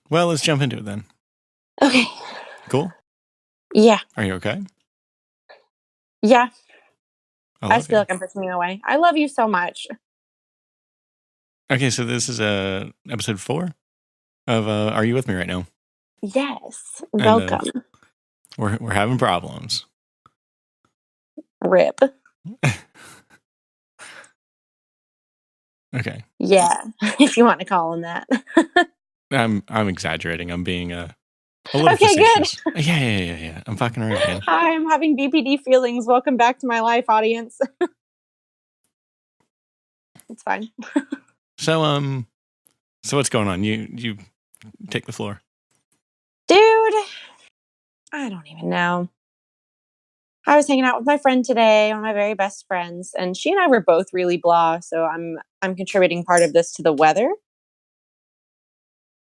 Well, let's jump into it then. Okay. Cool? Yeah. Are you okay? Yeah. I feel like I'm pushing you away. I love you so much. Okay, so this is episode 4 of Are You With Me Right Now? Yes. And, Welcome. We're having problems. Rip. Okay. Yeah, if you want to call him that. I'm exaggerating. I'm being a little Okay, facetious. Good. Yeah. I'm fucking around, man. Hi, I'm having BPD feelings. Welcome back to my life, audience. It's fine. So what's going on? You take the floor. Dude, I don't even know. I was hanging out with my friend today, one of my very best friends, and she and I were both really blah, so I'm contributing part of this to the weather.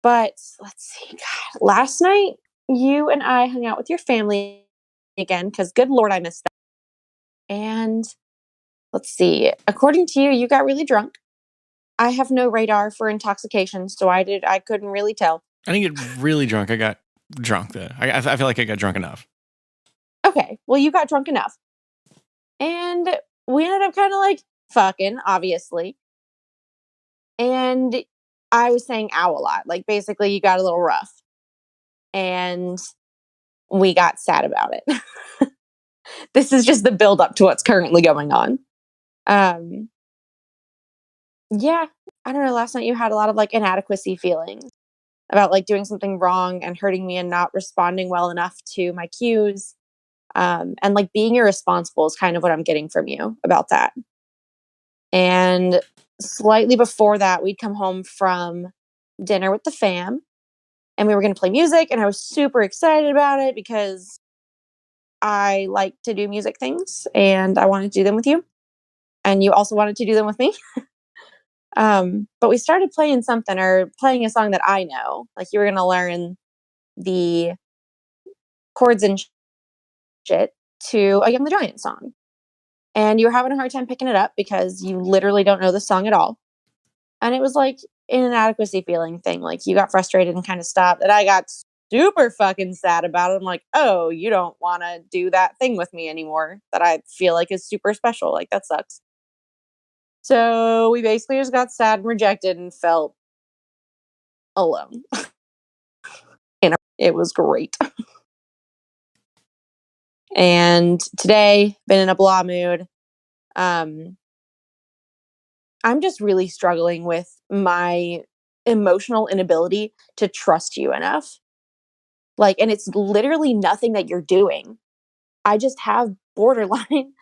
But let's see. God, last night you and I hung out with your family again because good Lord, I missed that. And let's see. According to you, you got really drunk. I have no radar for intoxication, so I couldn't really tell. I didn't get really drunk. I got drunk though. I feel like I got drunk enough. Okay, well, you got drunk enough. And we ended up kind of like fucking, obviously. And I was saying ow a lot. Like, basically, you got a little rough. And we got sad about it. This is just the build up to what's currently going on. Yeah, I don't know. Last night you had a lot of like inadequacy feelings about like doing something wrong and hurting me and not responding well enough to my cues. And like being irresponsible is kind of what I'm getting from you about that. And slightly before that, we'd come home from dinner with the fam and we were going to play music. And I was super excited about it because I like to do music things and I wanted to do them with you. And you also wanted to do them with me. But we started playing something or playing a song that I know. Like you were going to learn the chords and shit to a Young the Giant song. And you were having a hard time picking it up because you literally don't know the song at all. And it was like an inadequacy feeling thing. Like you got frustrated and kind of stopped. And I got super fucking sad about it. I'm like, oh, you don't want to do that thing with me anymore that I feel like is super special. Like that sucks. So we basically just got sad and rejected and felt alone. And it was great. And today, been in a blah mood. I'm just really struggling with my emotional inability to trust you enough. Like, and it's literally nothing that you're doing. I just have borderline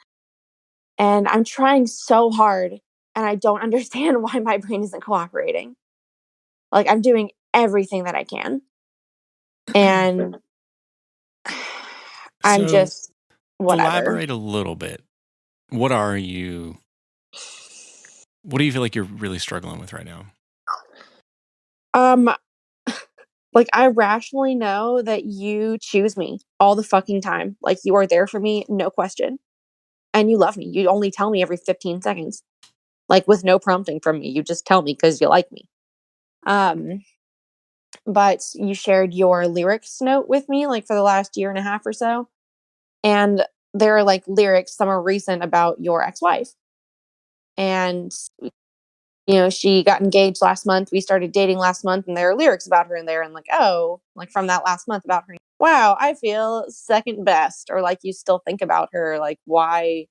and I'm trying so hard and I don't understand why my brain isn't cooperating. Like, I'm doing everything that I can. And I'm just whatever. Elaborate a little bit. What do you feel like you're really struggling with right now? Like I rationally know that you choose me all the fucking time. Like you are there for me, no question. And you love me. You only tell me every 15 seconds. Like with no prompting from me. You just tell me because you like me. But you shared your lyrics note with me like for the last year and a half or so. And there are like lyrics, some are recent about your ex-wife. And you know, she got engaged last month. We started dating last month, and there are lyrics about her in there. And like, oh, like from that last month about her. Wow, I feel second best. Or like, you still think about her. Like, why?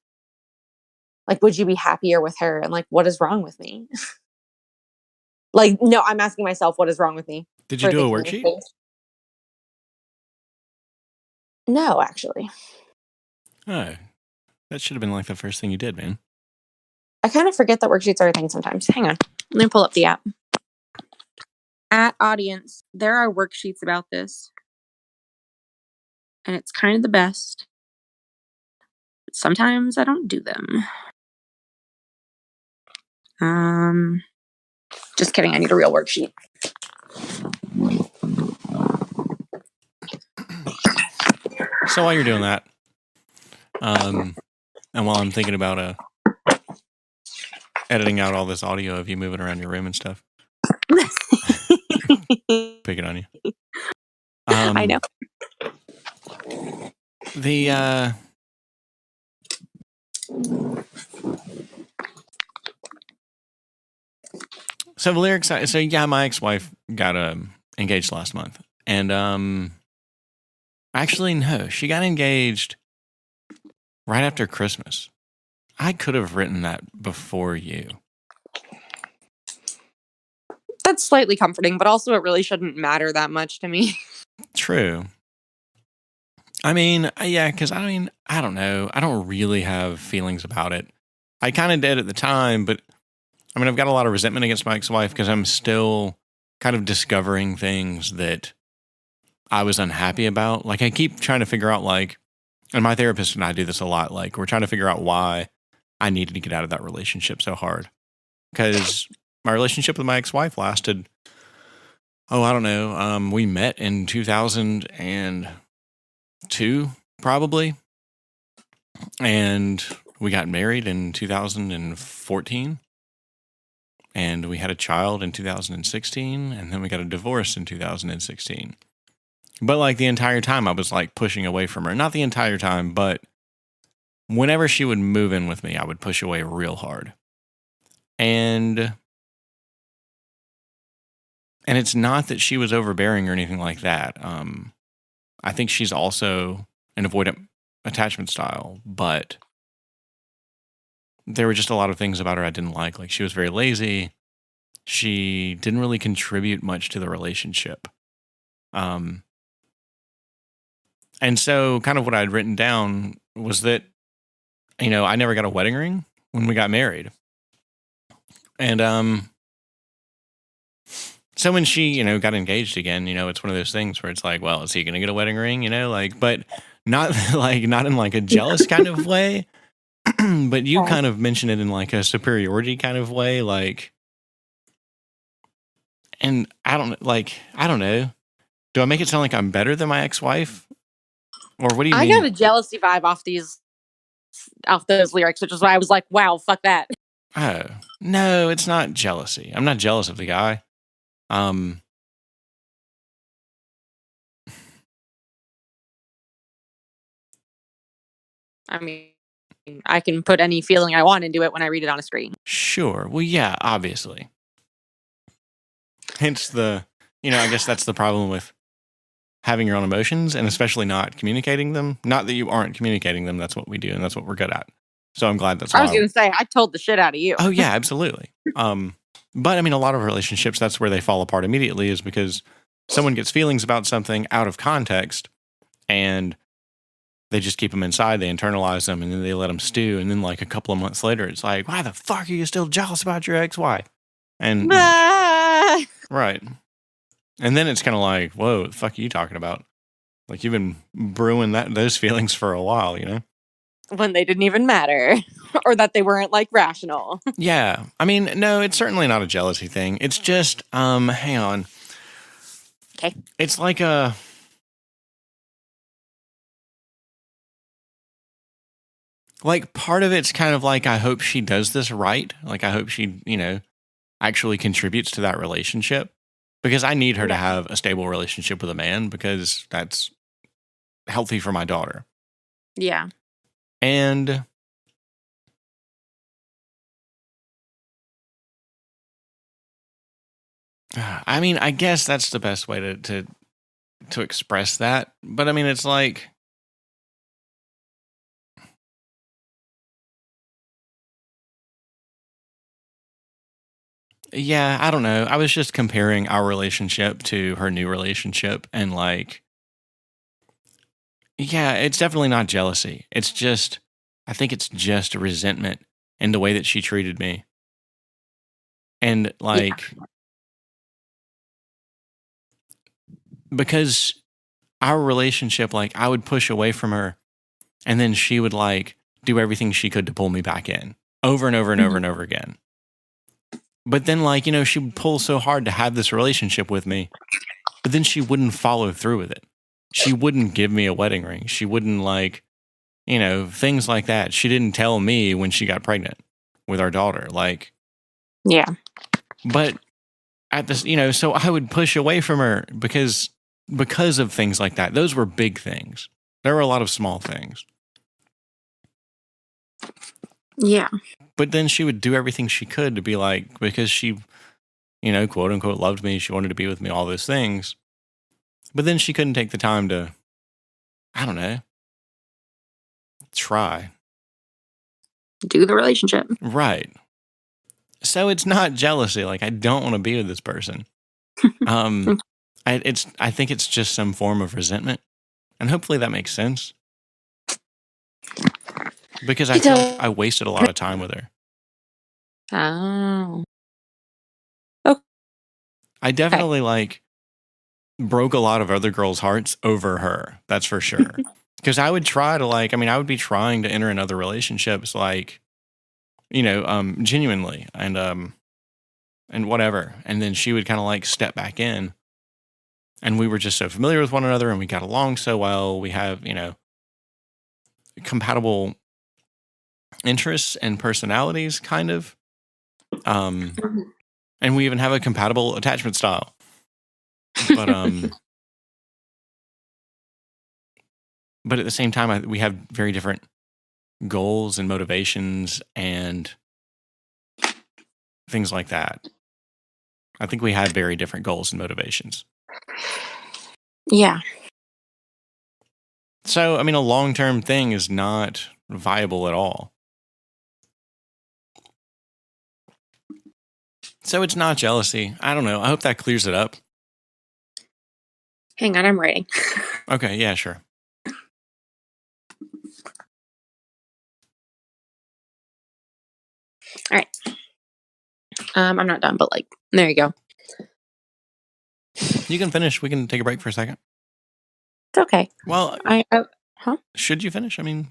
Like, would you be happier with her? And like, what is wrong with me? Like, no, I'm asking myself, what is wrong with me? Did you do a worksheet? No, actually. Oh, that should have been like the first thing you did, man. I kind of forget that worksheets are a thing sometimes. Hang on. Let me pull up the app. At audience, there are worksheets about this. And it's kind of the best. But sometimes I don't do them. Just kidding. I need a real worksheet. So while you're doing that, and while I'm thinking about editing out all this audio of you moving around your room and stuff. Picking on you. I know. So the lyrics. So yeah, my ex-wife got engaged last month, and actually no, she got engaged right after Christmas. I could have written that before you. That's slightly comforting, but also it really shouldn't matter that much to me. True. I mean, yeah, because I don't know. I don't really have feelings about it. I kind of did at the time, but I mean, I've got a lot of resentment against my ex-wife because I'm still kind of discovering things that I was unhappy about. Like, I keep trying to figure out, like, and my therapist and I do this a lot. Like, we're trying to figure out why I needed to get out of that relationship so hard. Because my relationship with my ex-wife lasted, I don't know. We met in 2002, probably. And we got married in 2014. And we had a child in 2016. And then we got a divorce in 2016. But like the entire time I was like pushing away from her. Not the entire time, but whenever she would move in with me, I would push away real hard. And it's not that she was overbearing or anything like that. I think she's also an avoidant attachment style, but there were just a lot of things about her I didn't like. Like, she was very lazy. She didn't really contribute much to the relationship. And so kind of what I'd written down was that, I never got a wedding ring when we got married. And so when she, got engaged again, it's one of those things where it's like, well, is he going to get a wedding ring? But not not in like a jealous kind of way, but you kind of mentioned it in like a superiority kind of way. Like, and I don't know. Do I make it sound like I'm better than my ex-wife? Or what do you mean? I got a jealousy vibe off those lyrics, which is why I was like, wow, fuck that. Oh, no, it's not jealousy. I'm not jealous of the guy. I mean, I can put any feeling I want into it when I read it on a screen. Sure. Well, yeah, obviously. Hence I guess that's the problem with having your own emotions and especially not communicating them. Not that you aren't communicating them. That's what we do and that's what we're good at. So I'm glad that's why. I was going to say, I told the shit out of you. Oh, yeah, absolutely. But I mean, a lot of relationships, that's where they fall apart immediately, is because someone gets feelings about something out of context and they just keep them inside, they internalize them, and then they let them stew. And then like a couple of months later, it's like, why the fuck are you still jealous about your ex-wife? And right. And then it's kind of like, whoa, the fuck are you talking about? Like, you've been brewing those feelings for a while, when they didn't even matter or that they weren't like rational. Yeah. I mean, no, it's certainly not a jealousy thing. It's just, hang on. Okay. It's like part of it's kind of like, I hope she does this right. Like, I hope she, actually contributes to that relationship, because I need her to have a stable relationship with a man, because that's healthy for my daughter. Yeah. And I mean, I guess that's the best way to express that. But I mean, it's like, yeah, I don't know. I was just comparing our relationship to her new relationship, and like, yeah, it's definitely not jealousy. It's just, I think it's just resentment in the way that she treated me. And like, because our relationship, like, I would push away from her and then she would like do everything she could to pull me back in over and over and over and over again. But then, like, she would pull so hard to have this relationship with me, but then she wouldn't follow through with it. She wouldn't give me a wedding ring. She wouldn't, like, things like that. She didn't tell me when she got pregnant with our daughter. Like, yeah. But at this, so I would push away from her because of things like that. Those were big things. There were a lot of small things. Yeah. But then she would do everything she could to be like, because she, quote unquote, loved me. She wanted to be with me, all those things. But then she couldn't take the time to, I don't know, try. Do the relationship. Right. So it's not jealousy. Like, I don't want to be with this person. I think it's just some form of resentment. And hopefully that makes sense. Because I feel like I wasted a lot of time with her. Oh. I definitely broke a lot of other girls' hearts over her. That's for sure. Because I would try to I would be trying to enter in other relationships genuinely and whatever. And then she would kind of step back in. And we were just so familiar with one another and we got along so well. We have, compatible interests and personalities kind of. And we even have a compatible attachment style. But but at the same time, we have very different goals and motivations and things like that. I think we have very different goals and motivations. Yeah. So, a long-term thing is not viable at all. So it's not jealousy. I don't know. I hope that clears it up. Hang on, I'm writing. Okay, yeah, sure. All right. I'm not done, but there you go. You can finish. We can take a break for a second. It's okay. Well, huh? Should you finish? I'm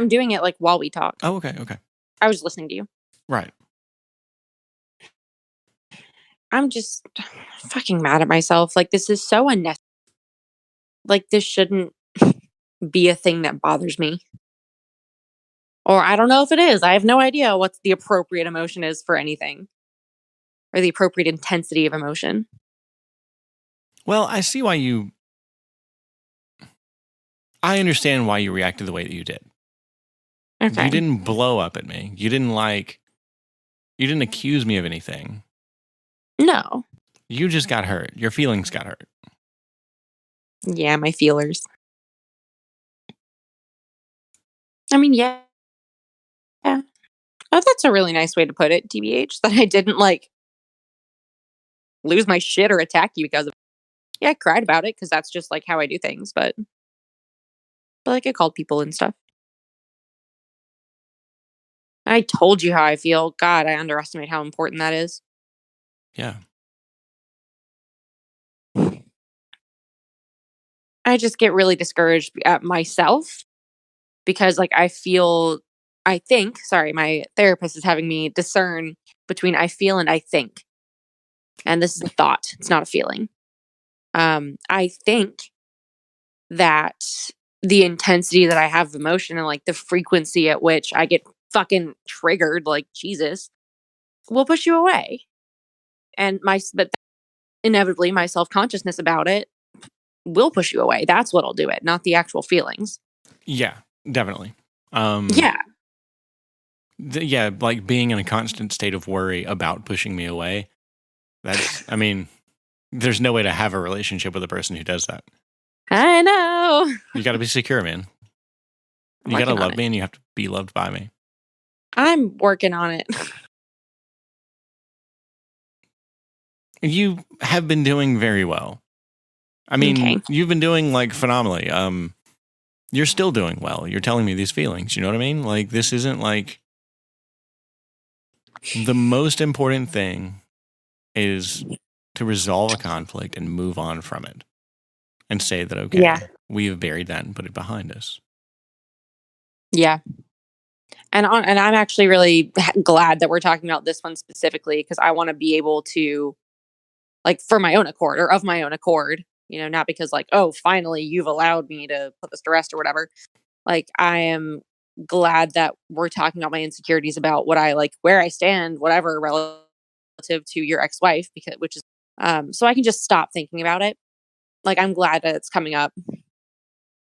doing it while we talk. Oh, okay. I was listening to you. Right. I'm just fucking mad at myself. This is so unnecessary. This shouldn't be a thing that bothers me. Or I don't know if it is. I have no idea what the appropriate emotion is for anything. Or the appropriate intensity of emotion. Well, I understand why you reacted the way that you did. Okay. You didn't blow up at me. You didn't accuse me of anything. No. You just got hurt. Your feelings got hurt. Yeah, my feelers. Yeah. Yeah. Oh, that's a really nice way to put it, TBH, that I didn't lose my shit or attack you because of it. Yeah, I cried about it because that's just how I do things, but I called people and stuff. I told you how I feel. God, I underestimate how important that is. Yeah. I just get really discouraged at myself because my therapist is having me discern between I feel and I think. And this is a thought. It's not a feeling. I think that the intensity that I have of emotion and the frequency at which I get fucking triggered, Jesus, will push you away. But inevitably my self-consciousness about it will push you away. That's what'll do it, not the actual feelings. Yeah, definitely. Yeah. Yeah, being in a constant state of worry about pushing me away. That's, there's no way to have a relationship with a person who does that. I know. You got to be secure, man. You got to love me and you have to be loved by me. I'm working on it. You have been doing very well. Okay. You've been doing phenomenally. You're still doing well. You're telling me these feelings. You know what I mean? This isn't the most important thing is to resolve a conflict and move on from it and say that, okay, yeah, we have buried that and put it behind us. Yeah. And I'm actually really glad that we're talking about this one specifically because I want to be able to, for my own accord or of my own accord, not because oh, finally you've allowed me to put this to rest or whatever. I am glad that we're talking about my insecurities about what I where I stand, whatever, relative relative to your ex-wife, because which is so I can just stop thinking about it. Like, I'm glad that it's coming up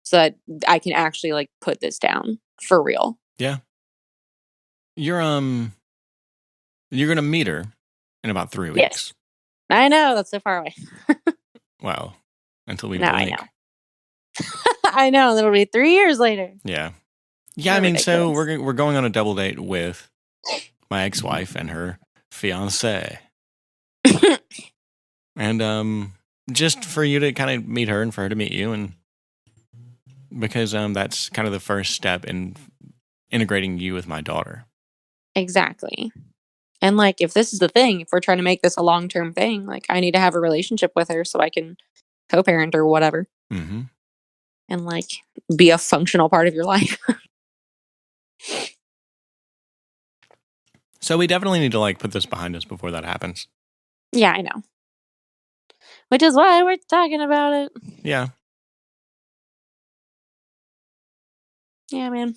so that I can actually like put this down for real. Yeah. You're gonna meet her in about 3 weeks. Yes. I know, that's so far away. Well, until we No, I blink. know. I know, it'll be 3 years later. Yeah. Yeah, I You're mean, so ridiculous. we're going on a double date with my ex-wife and her fiance. And just for you to kind of meet her and for her to meet you, and because that's kind of the first step in integrating you with my daughter. Exactly. And like, if this is the thing, if we're trying to make this a long-term thing, like I need to have a relationship with her so I can co-parent or whatever Mm-hmm. and like be a functional part of your life. So we definitely need to like put this behind us before that happens. Yeah, I know. Which is why we're talking about it. Yeah. Yeah, man.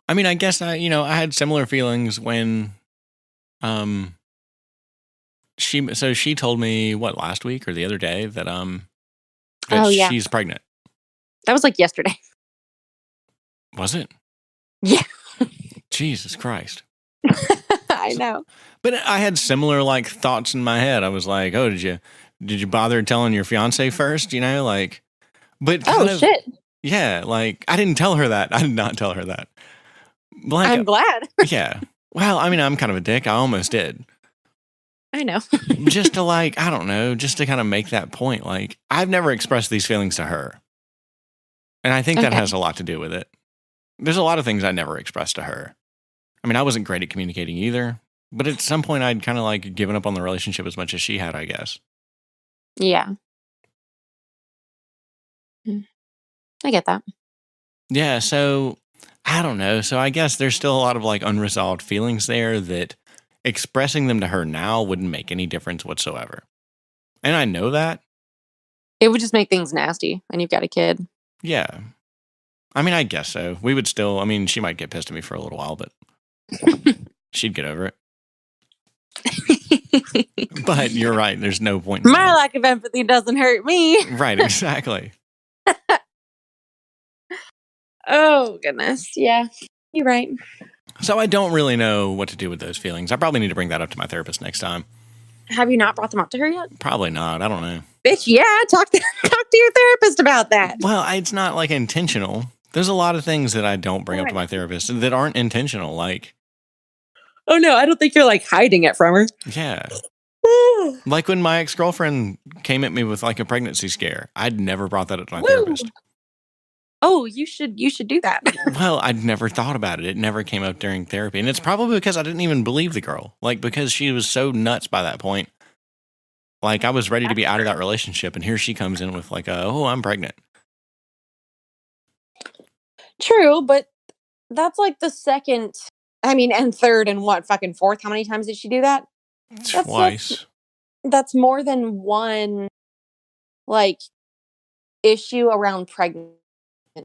I mean, I guess I had similar feelings when she told me last week or the other day that Oh yeah. she's pregnant. That was like yesterday. Was it? Yeah. Jesus Christ. I know. But I had similar like thoughts in my head. I was like, "Oh, did you bother telling your fiance first?" Like, but Oh kind of, shit. yeah, like I didn't tell her that. I did not tell her that. Like, I'm glad. yeah. Well, I mean, I'm kind of a dick. I almost did. I know. Just to like, I don't know, just to kind of make that point. Like, I've never expressed these feelings to her, and I think that Okay. has a lot to do with it. There's a lot of things I never expressed to her. I mean, I wasn't great at communicating either. But at some point, I'd kind of like given up on the relationship as much as she had, I guess. Yeah. I get that. Yeah, so I don't know. So I guess there's still a lot of like unresolved feelings there that expressing them to her now wouldn't make any difference whatsoever. And I know that. It would just make things nasty, and you've got a kid. Yeah. I mean, I guess so. We would still, I mean, she might get pissed at me for a little while, but she'd get over it. But you're right. There's no point in My that. lack of empathy doesn't hurt me. Right, exactly. Oh, goodness. Yeah, you're right. So I don't really know what to do with those feelings. I probably need to bring that up to my therapist next time. Have you not brought them up to her yet? Probably not. I don't know. Bitch, yeah, talk to your therapist about that. Well, it's not like intentional. There's a lot of things that I don't bring up to my therapist that aren't intentional. Like, oh no, I don't think you're like hiding it from her. yeah. Like when my ex-girlfriend came at me with like a pregnancy scare, I'd never brought that up to my therapist. Oh, you should do that. Well, I'd never thought about it. It never came up during therapy. And it's probably because I didn't even believe the girl. Like, because she was so nuts by that point. Like, I was ready to be out of that relationship. And here she comes in with like, oh, I'm pregnant. True, but that's like the second, I mean, and third and what, fucking fourth? How many times did she do that? Twice. That's more than one, like, issue around pregnancy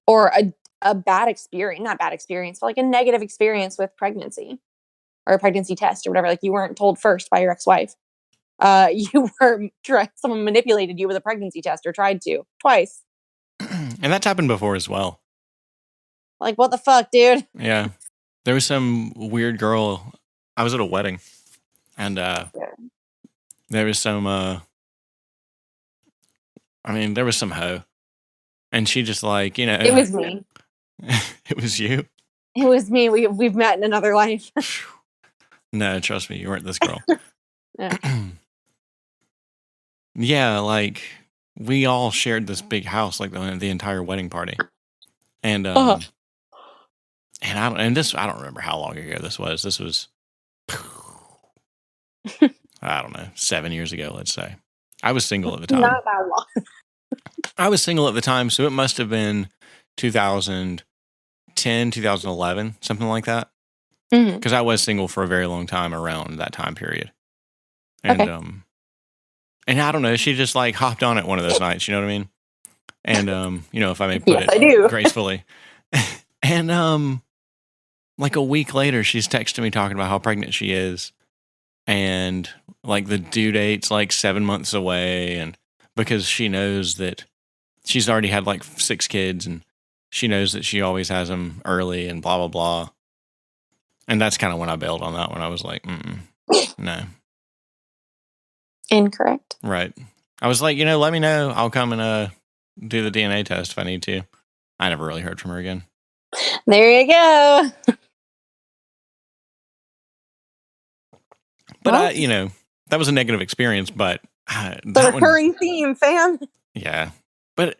or a bad experience, not bad experience, but like a negative experience with pregnancy or a pregnancy test or whatever. Like, you weren't told first by your ex-wife. You were someone manipulated you with a pregnancy test or tried to twice. And that's happened before as well. Like, what the fuck, dude? Yeah. There was some weird girl. I was at a wedding. And there was some, there was some hoe. And she just like, It was me. It was you? It was me. We've met in another life. No, trust me, you weren't this girl. Yeah. Yeah, like we all shared this big house, like the entire wedding party. And and I don't remember how long ago this was. This was I don't know, 7 years ago, let's say. I was single at the time. Not that long. I was single at the time, so it must have been 2010, 2011, something like that. Because I was single for a very long time around that time period. And and I don't know, she just like hopped on it one of those nights, you know what I mean? And if I may put it gracefully. And like a week later, she's texting me talking about how pregnant she is. and like the due date's like 7 months away, and because she knows that she's already had like 6 kids, and she knows that she always has them early, and blah blah blah. And that's kind of when I bailed on that one. I was like, no. Incorrect. Right. I was like, let me know. I'll come and do the DNA test if I need to. I never really heard from her again. There you go. But that was a negative experience. But the recurring theme, fam. Yeah, but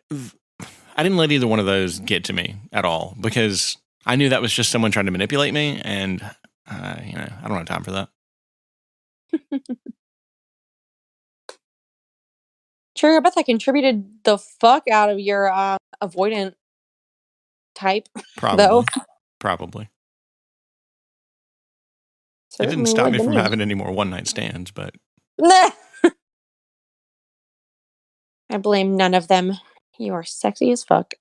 I didn't let either one of those get to me at all because I knew that was just someone trying to manipulate me, and I don't have time for that. Sure, I bet that contributed the fuck out of your avoidant type. Probably. Certainly it didn't stop me from having any more one-night stands, but I blame none of them. You are sexy as fuck.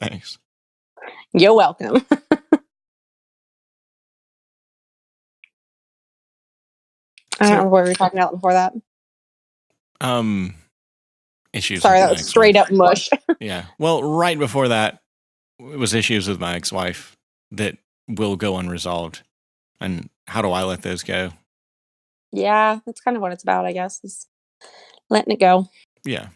Thanks. You're welcome. I don't know what we were talking about before that. Issues. Sorry, that was straight up mush. Yeah. Well, right before that, it was issues with my ex-wife that will go unresolved. And how do I let those go? Yeah, that's kind of what it's about, I guess, is letting it go. Yeah.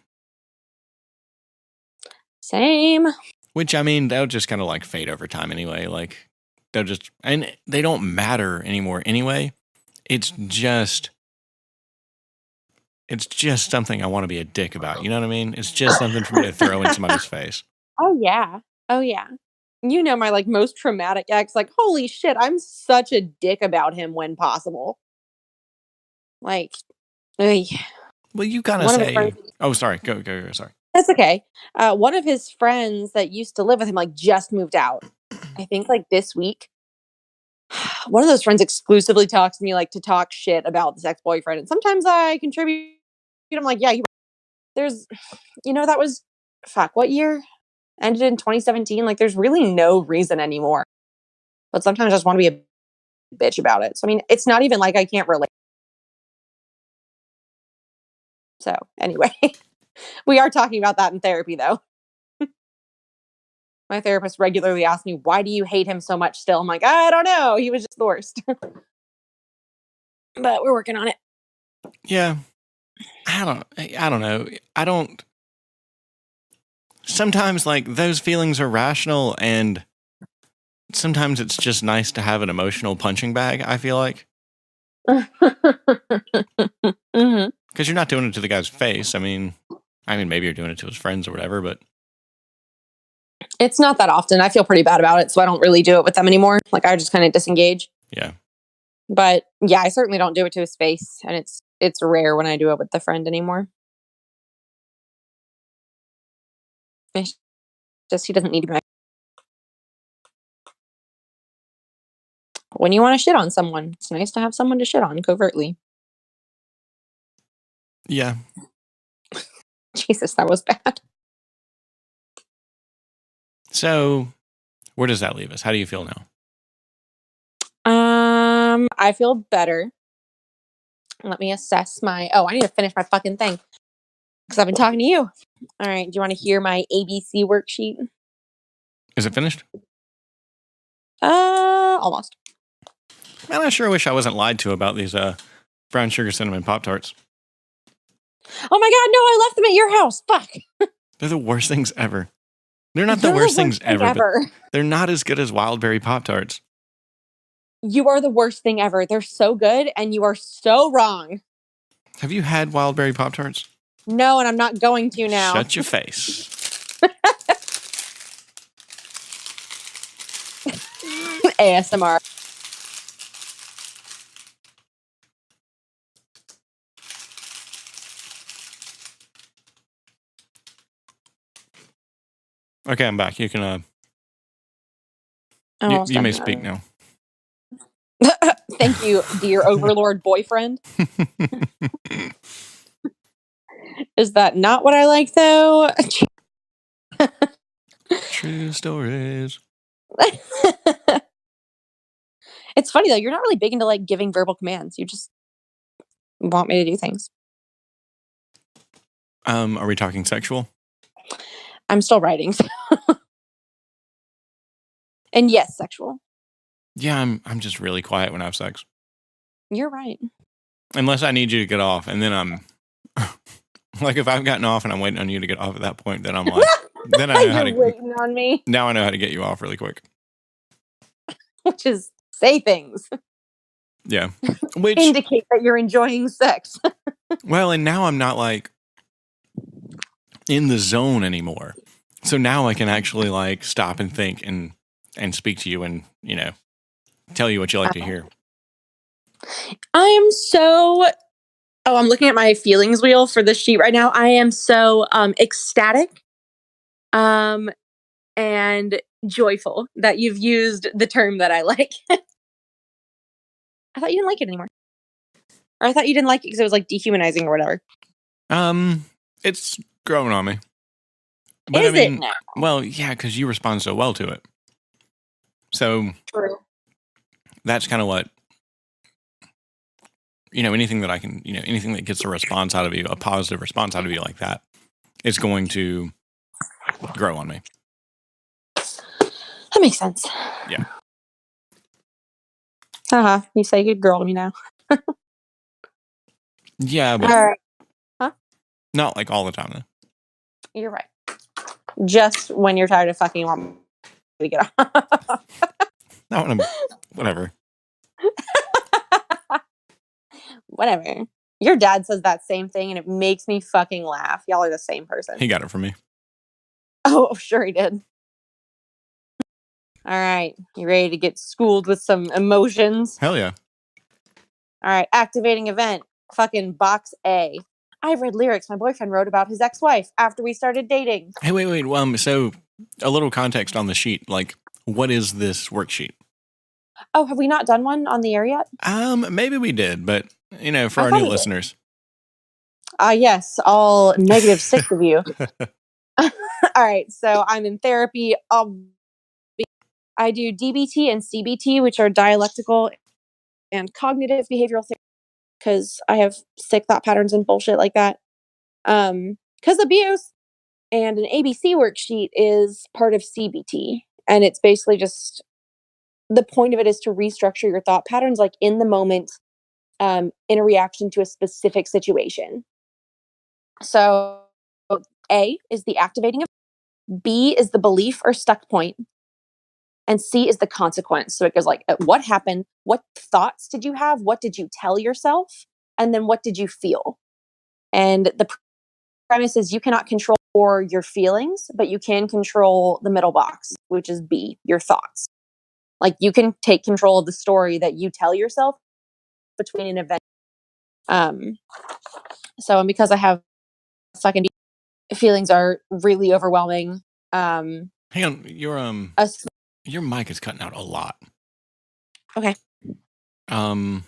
Same. Which, I mean, they'll just kind of like fade over time anyway. Like, they'll just, and they don't matter anymore anyway. It's just something I want to be a dick about. You know what I mean? It's just something for me to throw in somebody's face. Oh, yeah. Oh, yeah. You know, my like most traumatic ex, like, holy shit, I'm such a dick about him when possible. Like, well, you gotta say, oh, sorry, go, sorry. That's okay. One of his friends that used to live with him, like, just moved out. I think like this week. One of those friends exclusively talks to me like to talk shit about this ex-boyfriend. And sometimes I contribute. I'm like, yeah, there's, that was, what year? Ended in 2017. Like, there's really no reason anymore. But sometimes I just want to be a bitch about it. So, I mean, it's not even like I can't relate. So, anyway, we are talking about that in therapy, though. My therapist regularly asks me, why do you hate him so much still? I'm like, I don't know. He was just the worst. But we're working on it. Yeah. I don't know. Sometimes like those feelings are rational, and sometimes it's just nice to have an emotional punching bag, I feel like. Mm-hmm. Because you're not doing it to the guy's face. I mean, maybe you're doing it to his friends or whatever, but it's not that often. I feel pretty bad about it, so I don't really do it with them anymore. Like, I just kind of disengage. Yeah. But yeah, I certainly don't do it to his face, and it's rare when I do it with the friend anymore. It's just he doesn't need to be. When you want to shit on someone, it's nice to have someone to shit on covertly. Yeah. Jesus, that was bad. So, where does that leave us? How do you feel now? I feel better. Let me assess I need to finish my fucking thing because I've been talking to you. All right. Do you want to hear my ABC worksheet? Is it finished? Almost. Man, I sure wish I wasn't lied to about these brown sugar cinnamon Pop-Tarts. Oh my God, no, I left them at your house. Fuck. They're the worst things ever. They're not the worst things ever. But they're not as good as wild berry Pop-Tarts. You are the worst thing ever. They're so good, and you are so wrong. Have you had wild berry Pop-Tarts? No, and I'm not going to now. Shut your face. ASMR. Okay, I'm back. You can you may speak now. Thank you, dear overlord boyfriend. Is that not what I like, though? True stories. It's funny though, you're not really big into like giving verbal commands. You just want me to do things. Are we talking sexual? I'm still writing. And yes, sexual. Yeah, I'm just really quiet when I have sex. You're right. Unless I need you to get off, and then I'm like, if I've gotten off and I'm waiting on you to get off at that point, then I'm like, then I know how to. You're waiting on me, Now I know how to get you off really quick. which is say things. Yeah, which Indicate that you're enjoying sex. well, and now I'm not like in the zone anymore. So now I can actually like stop and think and speak to you and, tell you what you like to hear. I am so I'm looking at my feelings wheel for this sheet right now. I am so ecstatic and joyful that you've used the term that I like. I thought you didn't like it anymore. Or I thought you didn't like it because it was like dehumanizing or whatever. It's growing on me. But Is it now? well, yeah, because you respond so well to it. So True. that's kind of what, anything that I can, anything that gets a response out of you, a positive response out of you like that, is going to grow on me. That makes sense. Yeah. You say good girl to me now. Yeah, but All right. Huh? not like all the time, though. You're right. Just when you're tired of fucking, you want me to get off. Not when I'm, whatever. Whatever. Your dad says that same thing and it makes me fucking laugh. Y'all are the same person. He got it from me. Oh, sure he did. All right. You ready to get schooled with some emotions? Hell yeah. All right. Activating event. Fucking box A. I read lyrics my boyfriend wrote about his ex-wife after we started dating. Hey, wait. So a little context on the sheet. Like, what is this worksheet? Oh, have we not done one on the air yet? Maybe we did, but for our new listeners. Yes, all negative 6 of you. All right, so I'm in therapy. I do DBT and CBT, which are dialectical and cognitive behavioral therapy, because I have sick thought patterns and bullshit like that. Because abuse. And an ABC worksheet is part of CBT. And it's basically just the point of it is to restructure your thought patterns, like in the moment, in a reaction to a specific situation. So A is the activating of, B is the belief or stuck point, and C is the consequence. So it goes like, what happened? What thoughts did you have? What did you tell yourself? And then what did you feel? And the premise is you cannot control your feelings, but you can control the middle box, which is B, your thoughts. Like you can take control of the story that you tell yourself between an event. And because I have fucking feelings are really overwhelming. Hang on, your mic is cutting out a lot. Okay. That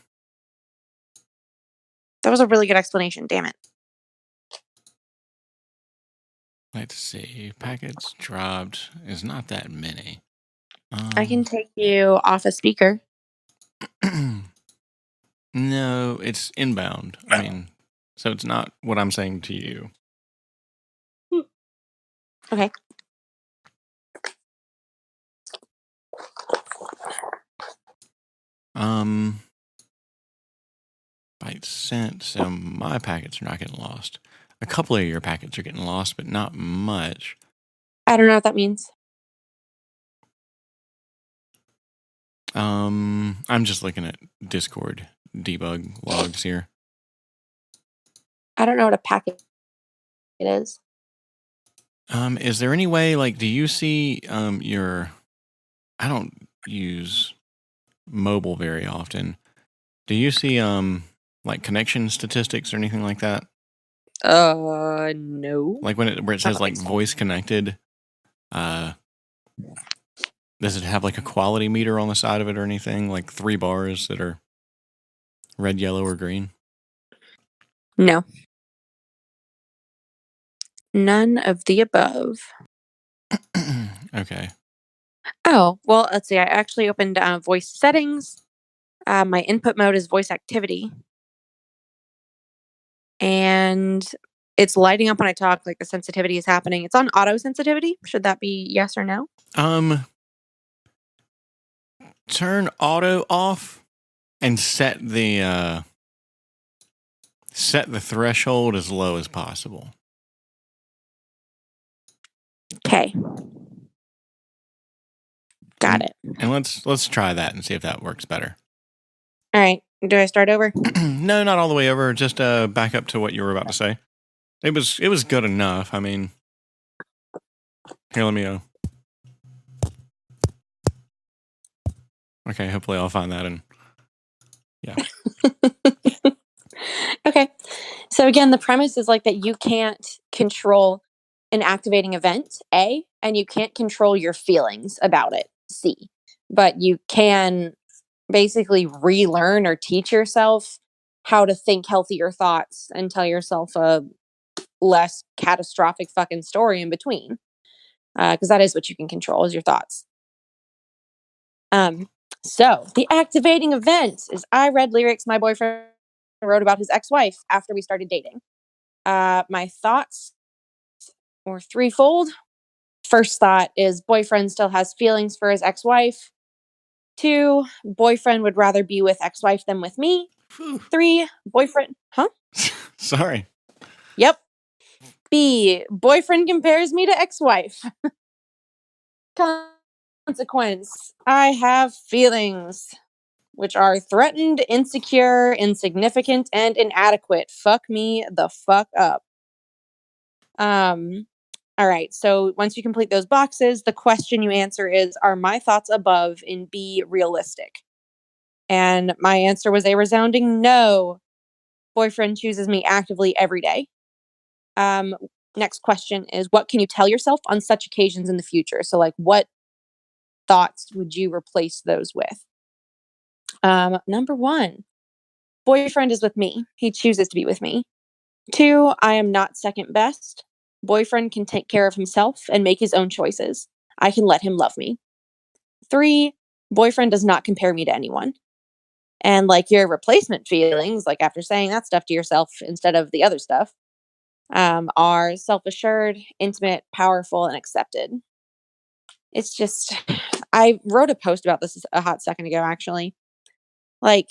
was a really good explanation. Damn it. Let's see. Packets dropped is not that many. I can take you off a speaker. No, it's inbound. So it's not what I'm saying to you. Okay. Byte sent, so my packets are not getting lost. A couple of your packets are getting lost, but not much. I don't know what that means. I'm just looking at Discord debug logs here. I don't know what a packet is. Is there any way, like, do you see I don't use mobile very often. Do you see like connection statistics or anything like that? No. Like where it says like voice connected, does it have like a quality meter on the side of it or anything? Like 3 bars that are red, yellow, or green? No. None of the above. Okay. Oh, well, let's see. I actually opened voice settings. My input mode is voice activity. And it's lighting up when I talk, like the sensitivity is happening. It's on auto sensitivity. Should that be yes or no? Turn auto off and set the threshold as low as possible. Okay. Got it. And let's try that and see if that works better. All right. Do I start over? No, not all the way over. Just back up to what you were about to say. It was good enough. I mean, here, let me okay, hopefully I'll find that and yeah. Okay. So again, the premise is like that you can't control an activating event, A, and you can't control your feelings about it, C. But you can basically relearn or teach yourself how to think healthier thoughts and tell yourself a less catastrophic fucking story in between. Because that is what you can control is your thoughts. So the activating event is I read lyrics my boyfriend wrote about his ex-wife after we started dating. My thoughts were threefold. First thought is boyfriend still has feelings for his ex-wife. 2, boyfriend would rather be with ex-wife than with me. 3, boyfriend, huh? Sorry. Yep. B, boyfriend compares me to ex-wife. Consequence, I have feelings, which are threatened, insecure, insignificant, and inadequate. Fuck me the fuck up. All right. So once you complete those boxes, the question you answer is, are my thoughts above in B realistic? And my answer was a resounding no. Boyfriend chooses me actively every day. Next question is, what can you tell yourself on such occasions in the future? So like what thoughts would you replace those with? Number 1, boyfriend is with me. He chooses to be with me. 2, I am not second best. Boyfriend can take care of himself and make his own choices. I can let him love me. 3, boyfriend does not compare me to anyone. And like your replacement feelings, like after saying that stuff to yourself instead of the other stuff, are self assured, intimate, powerful, and accepted. It's just, I wrote a post about this a hot second ago, actually. Like,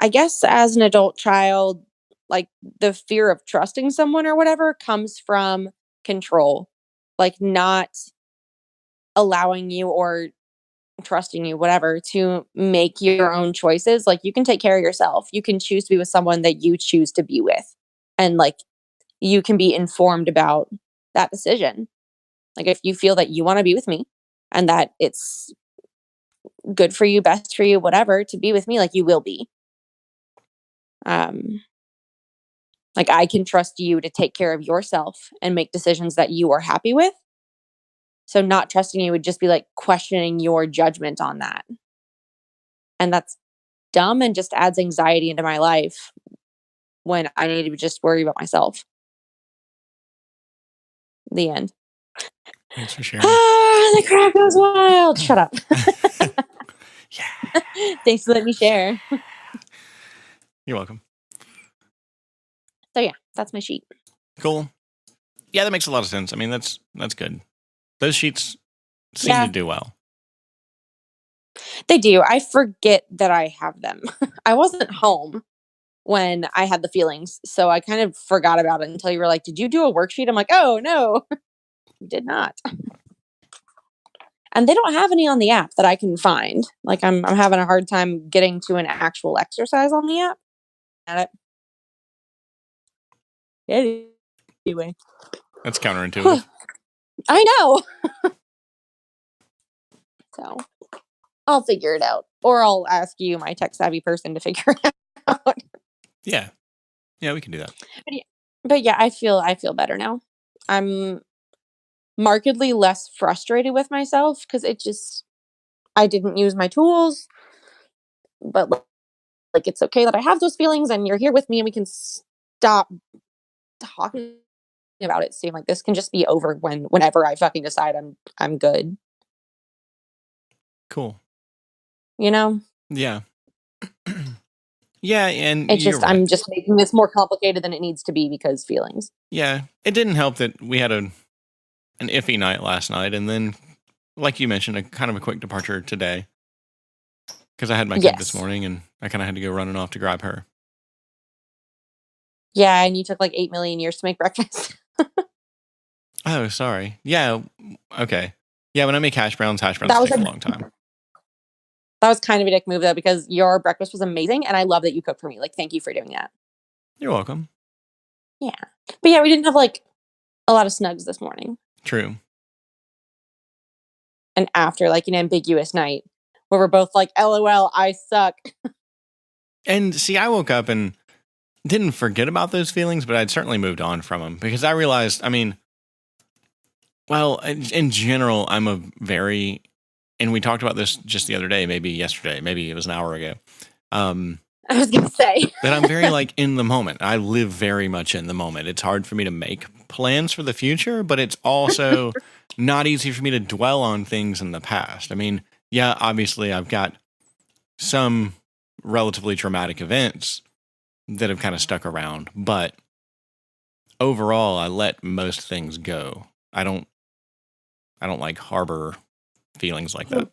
I guess as an adult child, like the fear of trusting someone or whatever comes from control, like not allowing you or trusting you, whatever, to make your own choices. Like you can take care of yourself. You can choose to be with someone that you choose to be with. And like you can be informed about that decision. Like if you feel that you want to be with me and that it's good for you, best for you, whatever, to be with me, like you will be. Um, like I can trust you to take care of yourself and make decisions that you are happy with. So not trusting you would just be like questioning your judgment on that. And that's dumb and just adds anxiety into my life when I need to just worry about myself. The end. Thanks for sharing. The crowd goes wild. Shut up. Yeah. Thanks for letting me share. You're welcome. So yeah, that's my sheet. Cool. Yeah, that makes a lot of sense. I mean, that's good. Those sheets seem to do well. They do. I forget that I have them. I wasn't home when I had the feelings, so I kind of forgot about it until you were like, "Did you do a worksheet?" I'm like, "Oh no, did not." And they don't have any on the app that I can find. Like I'm having a hard time getting to an actual exercise on the app. At it. Anyway, That's counterintuitive. I know. So I'll figure it out, or I'll ask you, my tech savvy person, to figure it out. Yeah, we can do that. But yeah, I feel better now. I'm markedly less frustrated with myself because I didn't use my tools, but like it's okay that I have those feelings and you're here with me and we can stop talking about it soon. Like this can just be over whenever I fucking decide I'm good. Cool. you know? Yeah. Yeah, and It's you're just, right. I'm just making this more complicated than it needs to be because feelings. Yeah, it didn't help that we had an iffy night last night, and then, like you mentioned, a kind of a quick departure today because I had my kid this Yes. morning, and I kind of had to go running off to grab her. Yeah, and you took like 8 million years to make breakfast. Oh, sorry. Yeah. Okay. Yeah, when I make hash browns That was take a a long time. that was kind of a dick move though, because your breakfast was amazing, and I love that you cooked for me. Like, thank you for doing that. You're welcome. Yeah, but yeah, we didn't have like a lot of snugs this morning, True. and after like an ambiguous night where we're both like, "LOL, I suck." And see, I woke up and didn't forget about those feelings, but I'd certainly moved on from them because I realized, I mean, well, in general, I'm a very, and we talked about this just the other day, maybe yesterday, maybe it was an hour ago. I was gonna say That I'm very like in the moment. I live very much in the moment. It's hard for me to make plans for the future, but it's also not easy for me to dwell on things in the past. I mean, yeah, obviously I've got some relatively traumatic events that have kind of stuck around, but overall I let most things go. I don't like harbor feelings like that.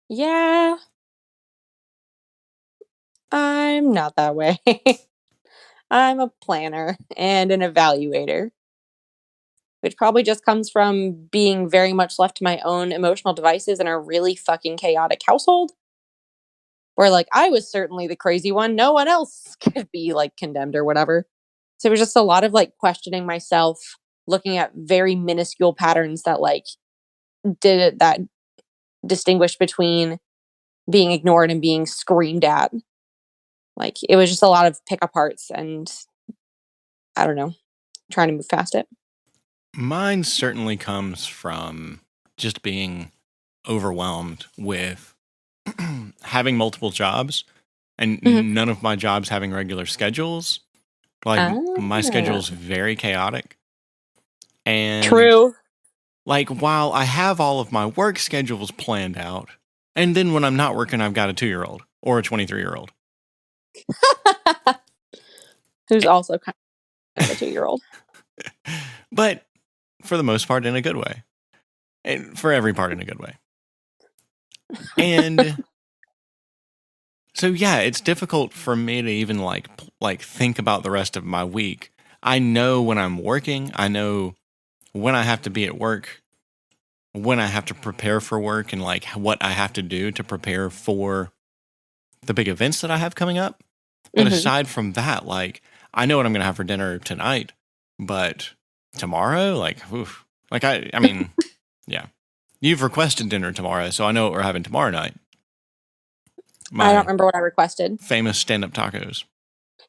yeah, I'm not that way. I'm a planner and an evaluator, which probably just comes from being very much left to my own emotional devices in a really fucking chaotic household. Where like I was certainly the crazy one. No one else could be like condemned or whatever. So it was just a lot of like questioning myself, looking at very minuscule patterns that like did that distinguish between being ignored and being screamed at. Like it was just a lot of pick aparts and I don't know, trying to move past it. Mine certainly comes from just being overwhelmed with having multiple jobs and Mhm. none of my jobs having regular schedules. Like my Ah, schedule's very chaotic. And true. like while I have all of my work schedules planned out, and then when I'm not working, I've got a 2-year-old or a 23-year-old. Who's also kind of a 2-year-old. But for the most part, in a good way. And for every part in a good way. And so yeah, it's difficult for me to even like think about the rest of my week. I know when I'm working, I know when I have to be at work, when I have to prepare for work and like what I have to do to prepare for the big events that I have coming up. But Mhm. aside from that, like I know what I'm going to have for dinner tonight, but tomorrow, like oof. Like I mean, yeah. You've requested dinner tomorrow, so I know what we're having tomorrow night. I don't My remember what I requested. famous stand-up tacos.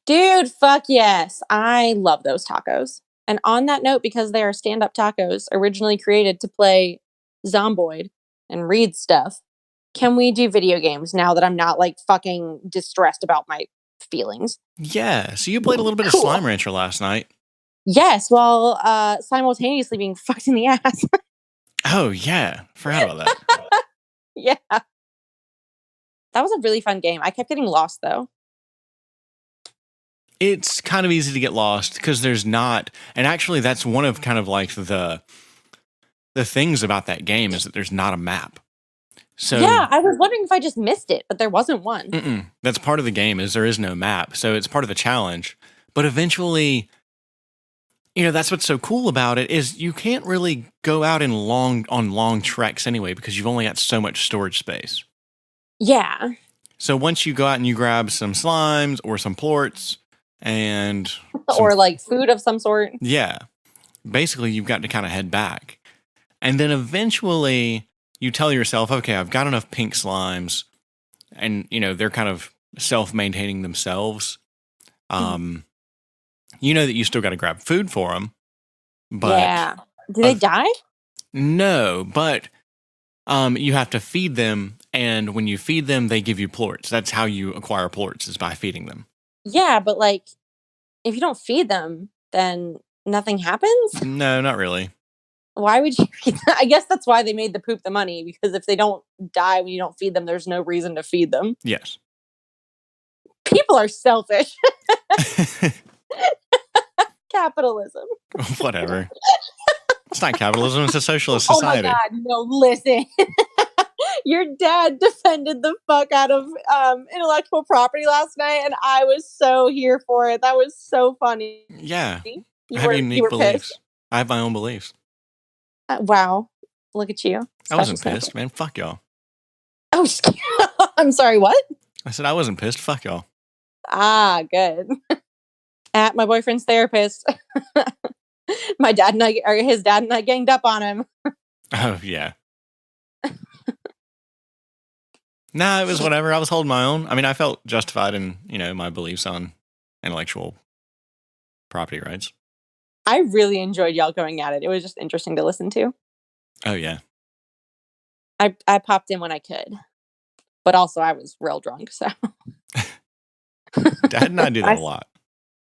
Dude, fuck yes. I love those tacos. And on that note, because they are stand up tacos originally created to play Zomboid and read stuff, can we do video games now that I'm not like fucking distressed about my feelings? Yeah, so you played a little bit of Cool. Slime Rancher last night. Yes, while simultaneously being fucked in the ass. Oh yeah, forgot about that. Yeah. That was a really fun game. I kept getting lost though. It's kind of easy to get lost because there's not, and actually that's one of kind of like the things about that game is that there's not a map. So Yeah, I was wondering if I just missed it, but there wasn't one. that's part of the game is there is no map. So it's part of the challenge. But eventually, that's what's so cool about it is you can't really go out in long treks anyway because you've only got so much storage space. Yeah. So once you go out and you grab some slimes or some plorts and Or like food of some sort. yeah, basically you've got to kind of head back. And then eventually you tell yourself, okay, I've got enough pink slimes and they're kind of self-maintaining themselves. Mhm. You know that you still got to grab food for them, but Yeah. Do they uh, die? no, but you have to feed them, and when you feed them, they give you plorts. That's how you acquire plorts is by feeding them. Yeah, but like if you don't feed them, then nothing happens? No, not really. Why would you? I guess that's why they made the poop the money, because if they don't die when you don't feed them, there's no reason to feed them. Yes. People are selfish. Capitalism. Whatever. It's not capitalism. It's a socialist society. Oh my God. No, listen. Your dad defended the fuck out of intellectual property last night, and I was so here for it. That was so funny. Yeah. I have unique beliefs. Pissed? I have my own beliefs. Wow. Look at you. I wasn't pissed, man. Fuck y'all. Oh, I'm sorry, what? I said I wasn't pissed. Fuck y'all. Ah, good. At my boyfriend's therapist. My dad and I, or his dad and I, ganged up on him. Oh, yeah. Nah, it was whatever. I was holding my own. I mean, I felt justified in, my beliefs on intellectual property rights. I really enjoyed y'all going at it. It was just interesting to listen to. Oh, yeah. I popped in when I could. But also, I was real drunk, so. Dad and I do that a lot.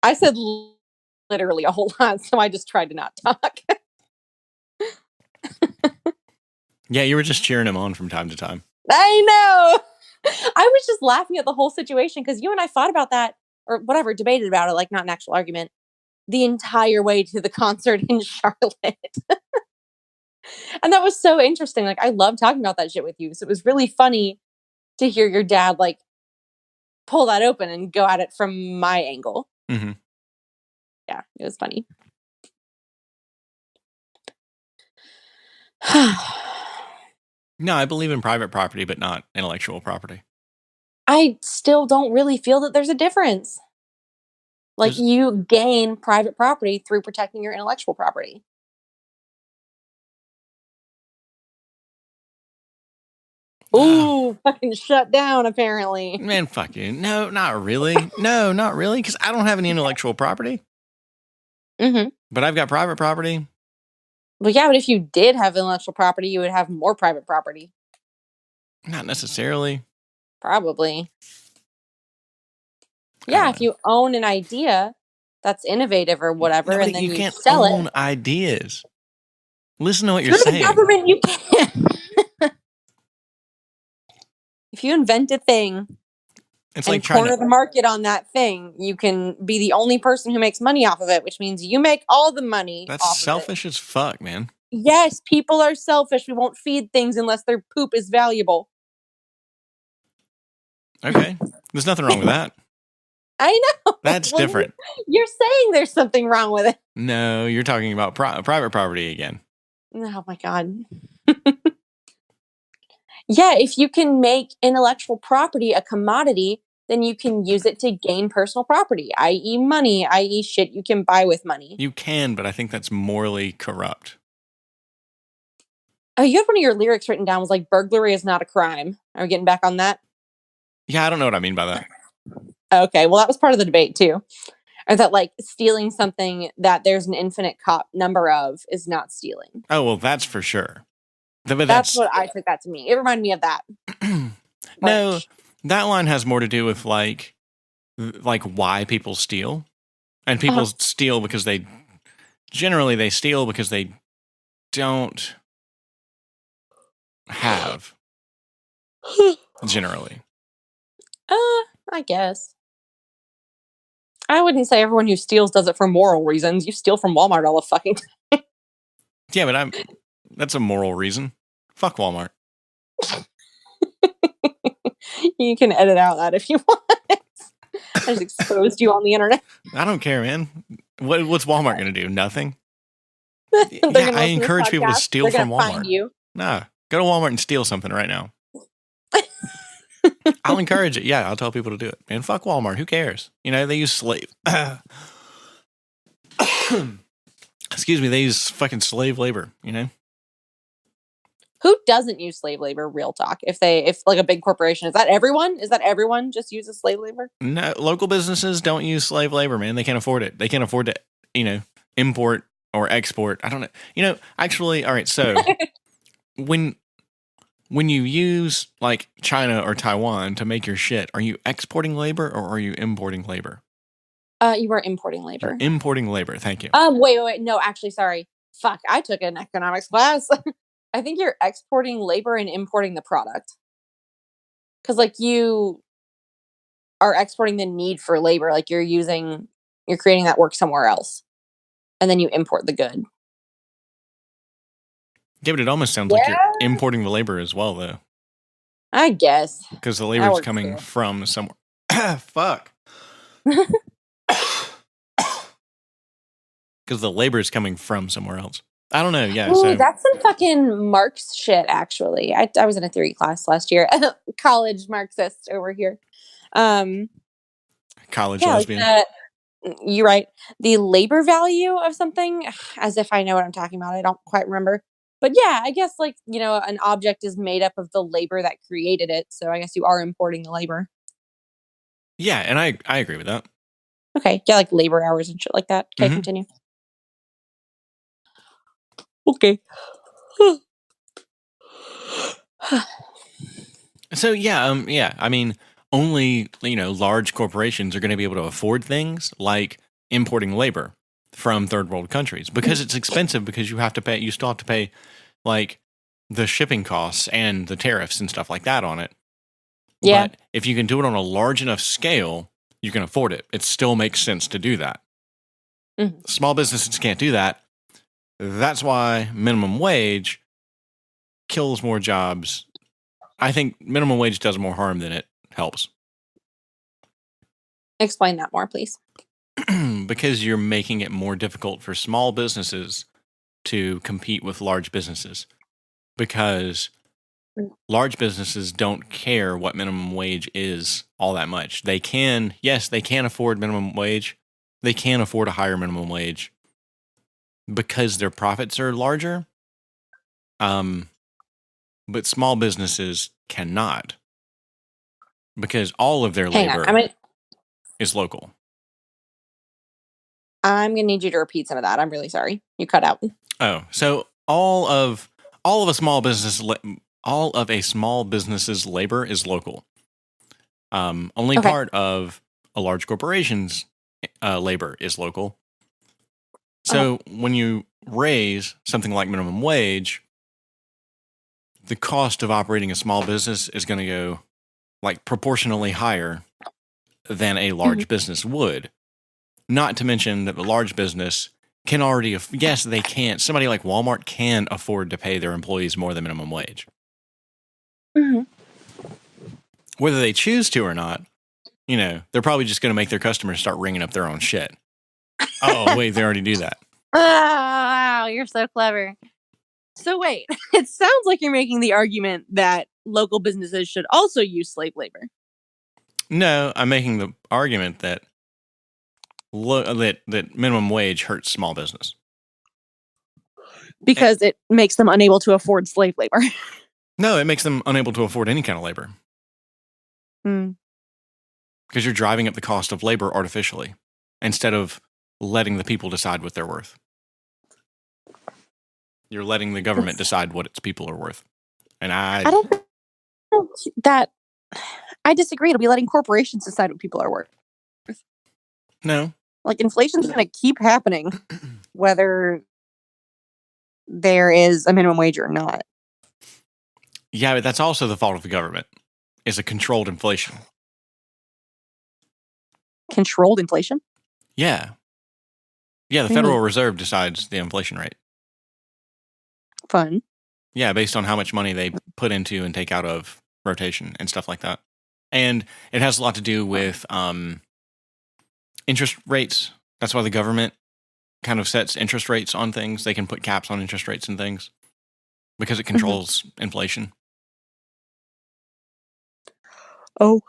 I said literally a whole lot, so I just tried to not talk. Yeah, you were just cheering him on from time to time. I know. I was just laughing at the whole situation because you and I fought about that, or whatever, debated about it, like not an actual argument, the entire way to the concert in Charlotte. And that was so interesting. Like, I love talking about that shit with you. So it was really funny to hear your dad, like, pull that open and go at it from my angle. Mm-hmm. Yeah, it was funny. No, I believe in private property, but not intellectual property. I still don't really feel that there's a difference. Like, you gain private property through protecting your intellectual property. Ooh, fucking shut down, apparently. Man, fuck you. No, not really. No, not really, because I don't have any intellectual property. Mm-hmm. But I've got private property. Well, yeah, but if you did have intellectual property, you would have more private property. Not necessarily. Probably. Yeah, if you own an idea that's innovative or whatever, and then you can't sell own ideas. Listen to what you're saying. The government, you can. If you invent a thing, it's and like corner the market on that thing, you can be the only person who makes money off of it, which means you make all the money. That's selfish as fuck, man. Yes, people are selfish. We won't feed things unless their poop is valuable. Okay. There's nothing wrong with that. I know. That's different. You're saying there's something wrong with it. No, you're talking about private property again. Oh my God. Yeah, if you can make intellectual property a commodity, then you can use it to gain personal property, i.e. money, i.e. shit you can buy with money. You can, but I think that's morally corrupt. Oh, you had one of your lyrics written down was like, burglary is not a crime. Are we getting back on that? Yeah, I don't know what I mean by that. Okay, well, that was part of the debate too. Or that, like, stealing something that there's an infinite number of is not stealing. Oh, well, that's for sure. But that's what I took that to mean. It reminded me of that. No, that line has more to do with like why people steal. And people steal because they steal because they don't have. Generally. I guess. I wouldn't say everyone who steals does it for moral reasons. You steal from Walmart all the fucking time. Yeah, but that's a moral reason. Fuck Walmart. You can edit out that if you want. I just exposed you on the internet. I don't care, man. What's Walmart going to do? Nothing. Yeah, I encourage people to steal from Walmart. Nah, go to Walmart and steal something right now. I'll encourage it. Yeah, I'll tell people to do it. Man, fuck Walmart. Who cares? They use excuse me, they use fucking slave labor, Who doesn't use slave labor? Real talk. If like a big corporation, is that everyone? Is that everyone just uses slave labor? No, local businesses don't use slave labor, man. They can't afford it. They can't afford to, import or export. I don't know. Actually, all right. So when you use like China or Taiwan to make your shit, are you exporting labor or are you importing labor? You are importing labor. You're importing labor. Thank you. Wait. No, actually, sorry. Fuck, I took an economics class. I think you're exporting labor and importing the product. Because, like, you are exporting the need for labor. Like, you're creating that work somewhere else. And then you import the good. Yeah, but it almost sounds like you're importing the labor as well, though. I guess. Because the labor is coming from somewhere. Fuck. Because the labor is coming from somewhere else. I don't know. Yeah. Ooh, so that's some fucking Marx shit, actually. I was in a theory class last year. College Marxist over here. College lesbian. You're right. The labor value of something, as if I know what I'm talking about. I don't quite remember. But yeah, I guess, like, an object is made up of the labor that created it. So I guess you are importing the labor. Yeah, and I agree with that. Okay. Yeah, like labor hours and shit like that. Okay, continue. Okay. So yeah. I mean, only large corporations are going to be able to afford things like importing labor from third world countries because it's expensive because you still have to pay like the shipping costs and the tariffs and stuff like that on it. Yeah. But if you can do it on a large enough scale, you can afford it. It still makes sense to do that. Mm-hmm. Small businesses can't do that. That's why minimum wage kills more jobs. I think minimum wage does more harm than it helps. Explain that more, please. Because you're making it more difficult for small businesses to compete with large businesses. Because large businesses don't care what minimum wage is all that much. They can afford minimum wage. They can afford a higher minimum wage because their profits are larger. But small businesses cannot because all of their labor is local. I'm going to need you to repeat some of that. I'm really sorry. You cut out. Oh, so all of a small business's labor is local. Only part of a large corporation's labor is local. So when you raise something like minimum wage, the cost of operating a small business is going to go like proportionally higher than a large business would. Not to mention that the large business can already, yes, they can't. Somebody like Walmart can afford to pay their employees more than minimum wage. Mm-hmm. Whether they choose to or not, they're probably just going to make their customers start ringing up their own shit. Oh, wait, they already do that. Oh, wow, you're so clever. So wait, it sounds like you're making the argument that local businesses should also use slave labor. No, I'm making the argument that that minimum wage hurts small business. Because it makes them unable to afford slave labor. No, it makes them unable to afford any kind of labor. Because you're driving up the cost of labor artificially instead of letting the people decide what they're worth. You're letting the government decide what its people are worth. And I don't think that. I disagree. It'll be letting corporations decide what people are worth. No. Like, inflation's going to keep happening whether there is a minimum wage or not. Yeah, but that's also the fault of the government. It's a controlled inflation. Controlled inflation? Yeah. Yeah, the Federal Reserve decides the inflation rate. Fun. Yeah, based on how much money they put into and take out of rotation and stuff like that. And it has a lot to do with interest rates. That's why the government kind of sets interest rates on things. They can put caps on interest rates and things because it controls inflation. Oh.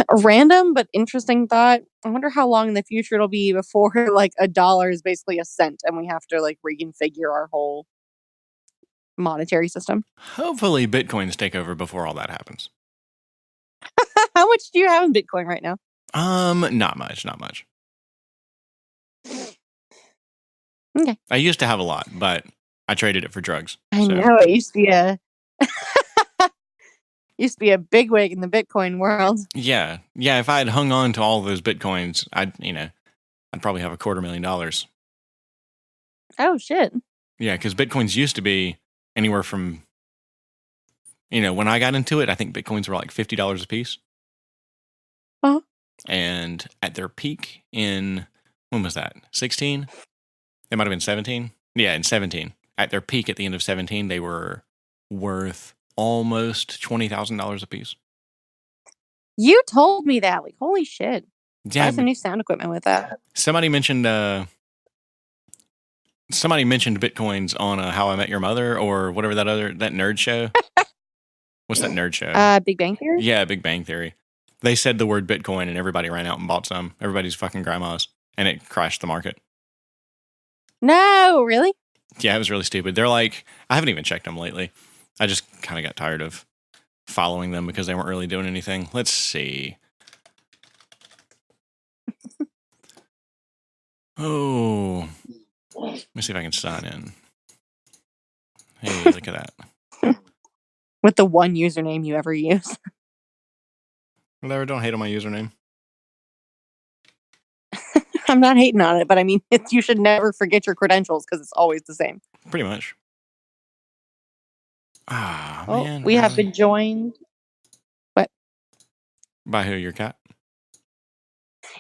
A random but interesting thought. I wonder how long in the future it'll be before like $1 is basically a cent and we have to like reconfigure our whole monetary system. Hopefully Bitcoins take over before all that happens. How much do you have in Bitcoin right now? Not much. Okay. I used to have a lot, but I traded it for drugs. I know it used to be a bigwig in the Bitcoin world. Yeah. If I had hung on to all those Bitcoins, I'd probably have $250,000. Oh shit. Yeah, because Bitcoins used to be anywhere from, when I got into it, I think Bitcoins were like $50 a piece. Uh-huh. And at their peak when was that? 16? It might have been 17. Yeah, in 17. At their peak at the end of 17, they were worth almost $20,000 a piece. You told me that. Like, holy shit. Yeah, Buy some new sound equipment with that. somebody mentioned Bitcoins on How I Met Your Mother or whatever that nerd show. What's that nerd show? Big Bang Theory? Yeah, Big Bang Theory. They said the word Bitcoin and everybody ran out and bought some. Everybody's fucking grandmas. And it crashed the market. No, really? Yeah, it was really stupid. They're like, I haven't even checked them lately. I just kind of got tired of following them because they weren't really doing anything. Let's see. Oh, let me see if I can sign in. Hey, look at that. With the one username you ever use. Whatever, don't hate on my username. I'm not hating on it, but I mean, you should never forget your credentials because it's always the same. Pretty much. Ah, Oh, man. we have been joined. What? By who? Your cat?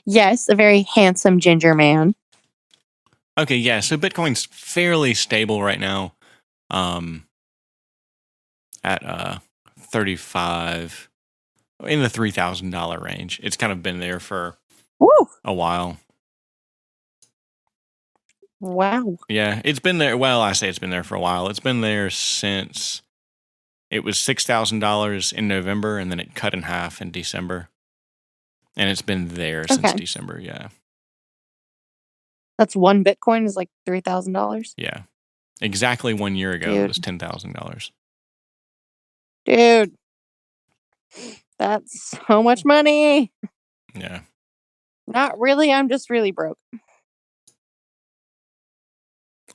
Yes, a very handsome ginger man. Okay, yeah. So Bitcoin's fairly stable right now. At 35 in the $3,000 range. It's kind of been there for a while. Wow. Yeah, it's been there. Well, I say it's been there for a while. It's been there since it was $6,000 in November, and then it cut in half in December. And it's been there since December. Yeah. That's one Bitcoin is like $3,000. Yeah. Exactly 1 year ago, it was $10,000. Dude, that's so much money. Yeah. Not really. I'm just really broke.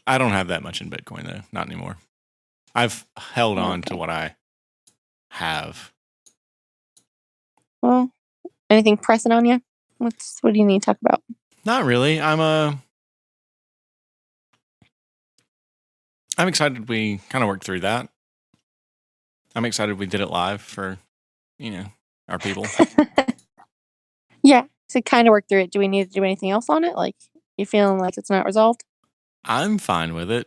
I don't have that much in Bitcoin, though. Not anymore. I've held on to what I have. Well, anything pressing on you? What do you need to talk about? Not really. I'm excited we kind of worked through that. I'm excited we did it live for, our people. Yeah. So kind of work through it. Do we need to do anything else on it? Like, you feeling like it's not resolved? I'm fine with it.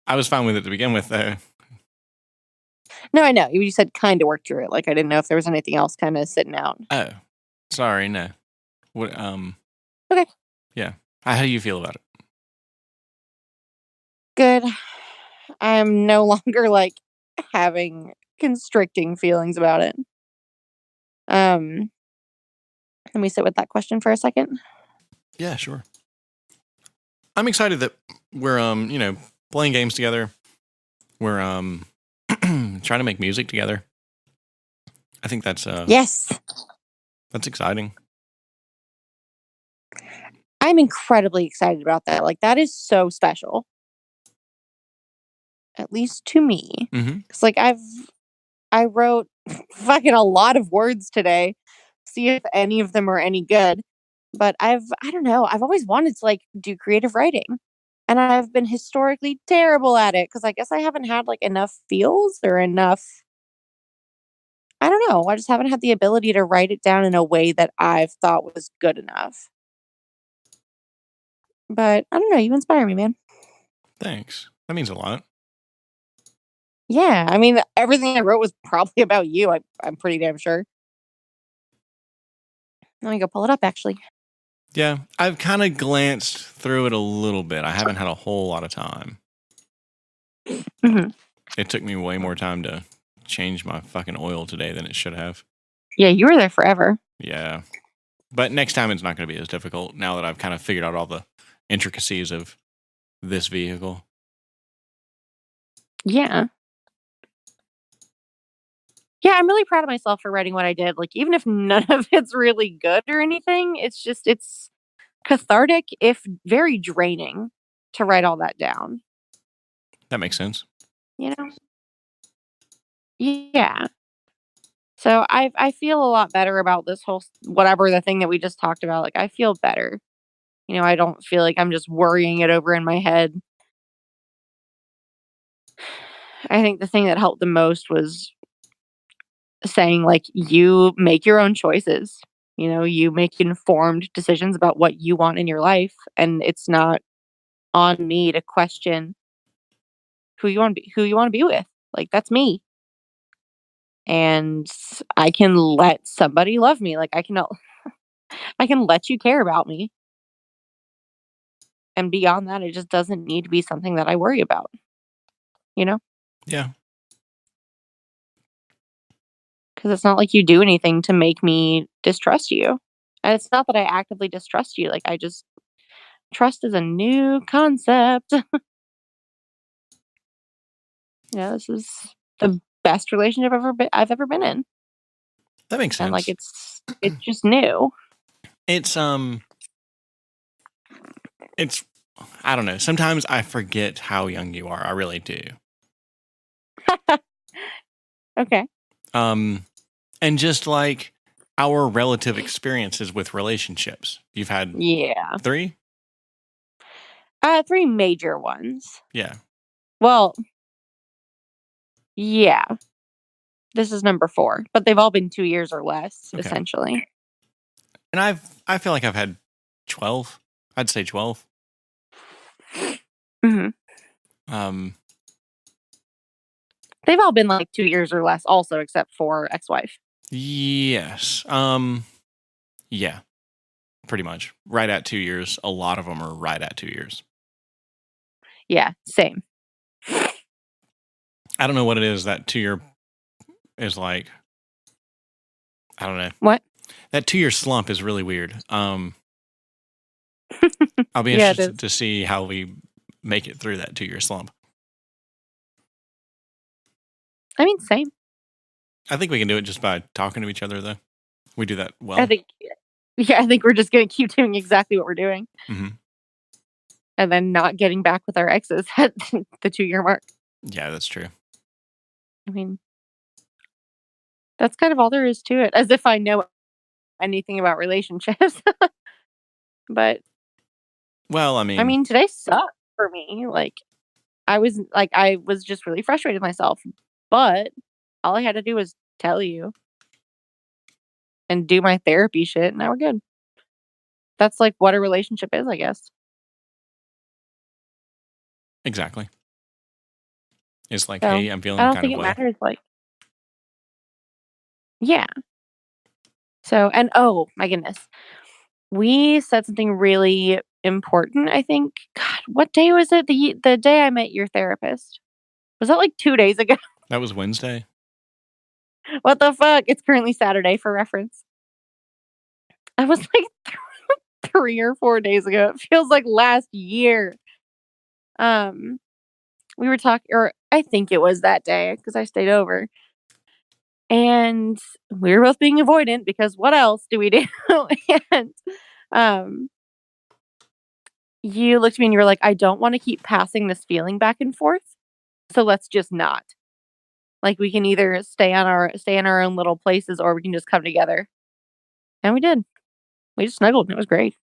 I was fine with it to begin with, though. No, I know. You said kind of work through it. Like, I didn't know if there was anything else kind of sitting out. Oh, sorry. No. What? Okay. Yeah. How do you feel about it? Good. I'm no longer like having constricting feelings about it. Let me sit with that question for a second. Yeah, sure. I'm excited that we're playing games together. We're trying to make music together. I think that's yes. That's exciting. I'm incredibly excited about that. Like, that is so special. At least to me. Mm-hmm. It's like I wrote fucking a lot of words today. See if any of them are any good. But I don't know. I've always wanted to like do creative writing. And I've been historically terrible at it because I guess I haven't had like enough feels or enough. I don't know. I just haven't had the ability to write it down in a way that I've thought was good enough. But I don't know. You inspire me, man. Thanks. That means a lot. Yeah. I mean, everything I wrote was probably about you. I'm pretty damn sure. Let me go pull it up, actually. Yeah. I've kind of glanced through it a little bit. I haven't had a whole lot of time. Mm-hmm. It took me way more time to change my fucking oil today than it should have. Yeah, you were there forever. Yeah. But next time it's not going to be as difficult now that I've kind of figured out all the intricacies of this vehicle. Yeah. Yeah, I'm really proud of myself for writing what I did. Like, even if none of it's really good or anything, it's cathartic, if very draining, to write all that down. That makes sense. You know? Yeah. So I feel a lot better about this whole whatever the thing that we just talked about. Like, I feel better. I don't feel like I'm just worrying it over in my head. I think the thing that helped the most was saying, like, "You make your own choices." You make informed decisions about what you want in your life, and it's not on me to question who you wanna be with. Like, that's me, and I can let somebody love me. Like, I can let you care about me, and beyond that, it just doesn't need to be something that I worry about, you know? Yeah. Because it's not like you do anything to make me distrust you, and it's not that I actively distrust you, like, I just trust is a new concept. This is the best relationship I've ever been in, That makes and, like, sense. it's just new. It's it's I don't know. Sometimes I forget how young you are. I really do. Okay. Um and just like our relative experiences with relationships. You've had Yeah. 3? 3 major ones. Yeah. Well, yeah, this is number 4, but they've all been 2 years or less, Okay. essentially. And I feel like I've had 12. I'd say 12. Mhm. Um They've all been, like, 2 years or less also, except for ex-wife. yes. Yeah, pretty much. Right at 2 years. A lot of them are right at 2 years. Yeah, same. I don't know what it is that 2 year is like. I don't know. What? That 2 year slump is really weird. I'll be Yeah, it interested is. to see how we make it through that 2 year slump. I mean, same. I think we can do it just by talking to each other, though. We do that I well. think Yeah, I think we're just gonna keep doing exactly what we're doing, Hmm. and then not getting back with our exes at the 2-year mark. Yeah, that's true. I mean, that's kind of all there is to it, as if I know anything about relationships. But, Well, I I mean, mean, today sucked for me, I was just really frustrated with myself, but all I had to do was tell you and do my therapy shit, and now we're good. That's, like, what a relationship is, I guess. exactly. It's like, So, hey, I'm I feeling don't kind think of it way. matters, like yeah. So and oh, my goodness. We said something really important, I think. God, what day was it? The day I met your therapist. Was that, like, 2 days ago? That was Wednesday. What the fuck? It's currently Saturday for reference. I was, like, 3 or 4 days ago. It feels like last year. Um, we were talking or I think it was that day because I stayed over, and we were both being avoidant because what else do we do? And, um, you looked at me and you were like, "I don't wanna keep passing this feeling back and forth, so let's just not. Like, we can either stay in our own little places or we can just come together." And we did. We just snuggled, and it was great.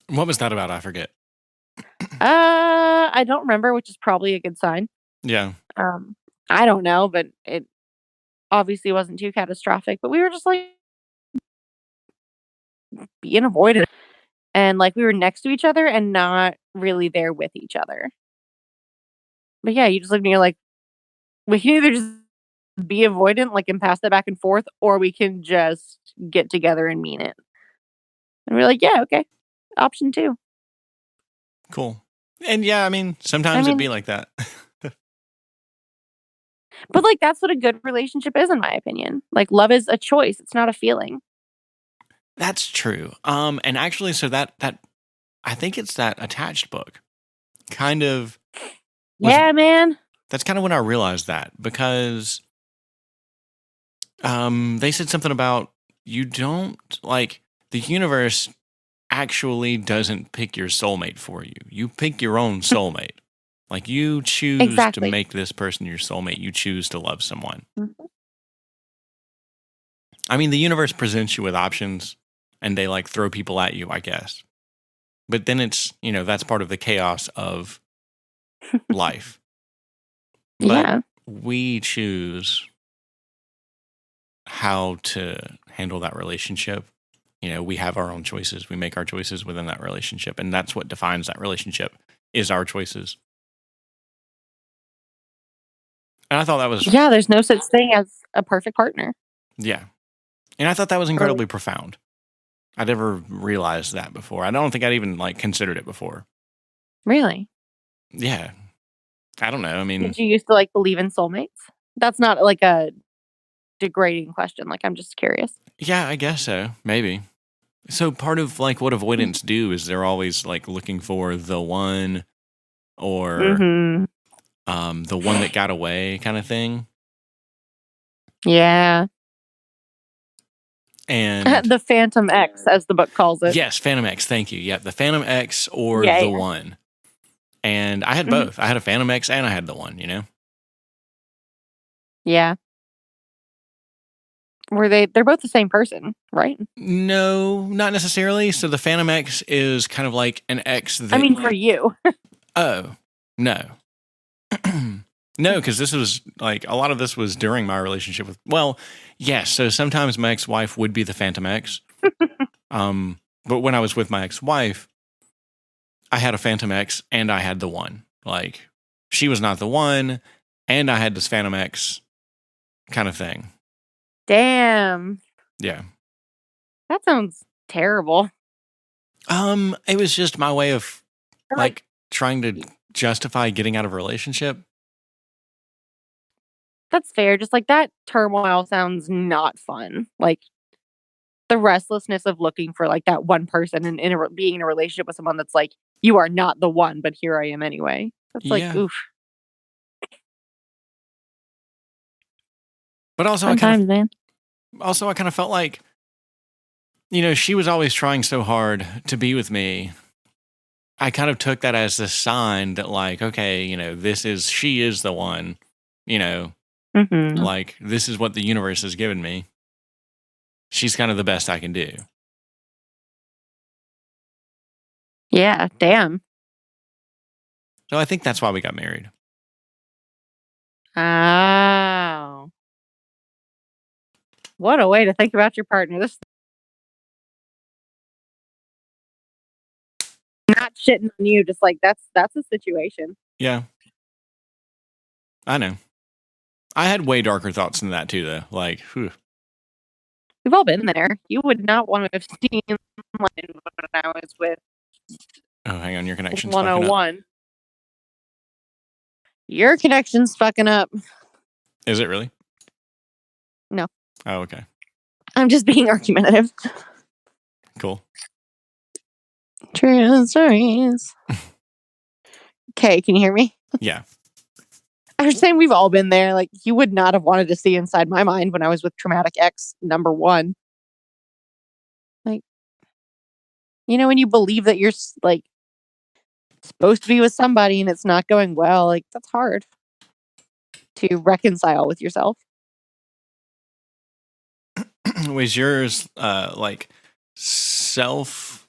What was that about? I forget. I don't remember, which is probably a good sign. Yeah. Um, I don't know, but it obviously wasn't too catastrophic, but we were just, like, being avoided, and, like, we were next to each other and not really there with each other. But, yeah, you just looked at me, you're like, "We can either just be avoidant, like, and pass that back and forth, or we can just get together and mean it." And we're like, "Yeah, okay. Option 2." Cool. And yeah, I mean, I sometimes it'd mean be like that. but, like, that's what a good relationship is, in my opinion. Like, love is a choice, it's not a feeling. That's true. And actually, so that I think it's that attached book kind of was. Yeah, man. That's kind of when I realized that because they said something about you don't like the universe actually doesn't pick your soulmate for you. You pick your own soulmate. Like you choose to Exactly. make this person your soulmate. You choose to love someone. Mhm. I mean, the universe presents you with options and they like throw people at you, I guess. But then it's, that's part of the chaos of life. But Yeah. we choose how to handle that relationship. We have our own choices. We make our choices within that relationship. And that's what defines that relationship, is our choices. And I thought that was... Yeah, there's no such thing as a perfect partner. Yeah. And I thought that was incredibly profound. I'd never realized that before. I don't think I'd even considered it before. Really? Yeah. I don't know. I mean... Did you used to believe in soulmates? That's not a degrading question. I'm just curious. Yeah, I guess so. Maybe. So part of what avoidance do is they're always looking for the one, or the one that got away kind of thing. Yeah. And the Phantom X, as the book calls it. Yes, Phantom X. Thank you. Yeah, the Phantom X or the one. And I had both. I had a Phantom X and I had the one, Yeah. They're both the same person, right? No, not necessarily. So the Phantom X is kind of like an X that... I mean, for you. Oh, no. No, because this was a lot of this was during my relationship with... Well, yes. So sometimes my ex-wife would be the Phantom X. But when I was with my ex-wife, I had a Phantom X and I had the one. She was not the one, and I had this Phantom X kind of thing. Damn. Yeah. That sounds terrible. It was just my way of trying to justify getting out of a relationship. That's fair. Just that turmoil sounds not fun. The restlessness of looking for that one person and being in a relationship with someone that's you are not the one, but here I am anyway. That's oof. But also, sometimes, man. Also, I kind of felt like, she was always trying so hard to be with me. I kind of took that as a sign that okay, she is the one, this is what the universe has given me. She's kind of the best I can do. Yeah, damn. So I think that's why we got married. Oh. What a way to think about your partner. This not shitting on you, just that's a situation. Yeah. I know. I had way darker thoughts than that too, though. Whew. We've all been there. You would not want to have seen when I was with... Oh, hang on. Your connection's 101. Your connection's fucking up. Is it really? No. Oh, okay. I'm just being argumentative. Cool. True stories. Okay, can you hear me? Yeah. I was saying we've all been there. You would not have wanted to see inside my mind when I was with traumatic ex number 1. When you believe that you're supposed to be with somebody and it's not going well, that's hard to reconcile with yourself. Was yours self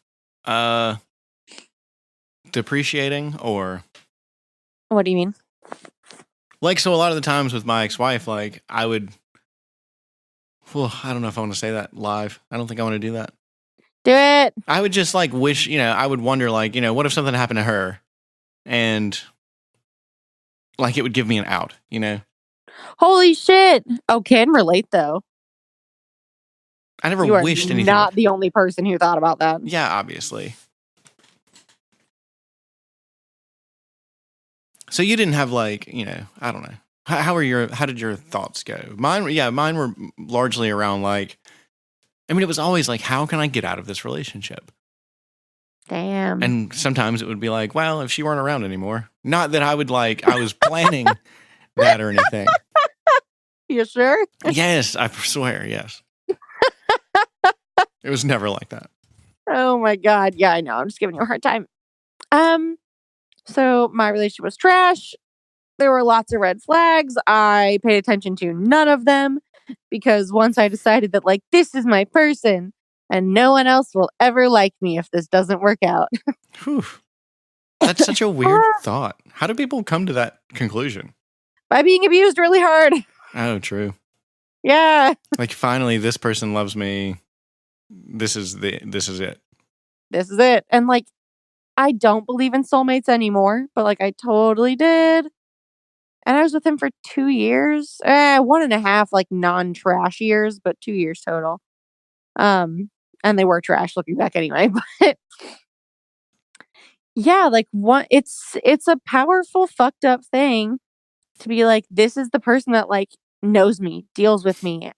depreciating, or what do you mean? So a lot of the times with my ex-wife, I would... Well, I don't know if I want to say that live. I don't think I want to do that. Do it. I would just wish, I would wonder what if something happened to her and it would give me an out, Holy shit. Oh, can relate though. I never wished anything. Not the only person who thought about that. Yeah, obviously. So you didn't have I don't know. How did your thoughts go? Mine were largely around it was always how can I get out of this relationship? Damn. And sometimes it would be well, if she weren't around anymore. Not that I would I was planning that or anything. You sure? Yes, I swear, yes. It was never like that. Oh my God. Yeah, I know. I'm just giving you a hard time. So my relationship was trash. There were lots of red flags. I paid attention to none of them because once I decided that this is my person and no one else will ever like me if this doesn't work out. Whew. That's such a weird thought. How do people come to that conclusion? By being abused really hard. Oh, true. Yeah. Like, finally, this person loves me. This is it. This is it. And like, I don't believe in soulmates anymore, but like I totally did. And I was with him for 2 years. 1.5 like non-trash years, but 2 years total. And they were trash looking back anyway, but yeah, like one it's a powerful fucked up thing to be like, this is the person that like knows me, deals with me,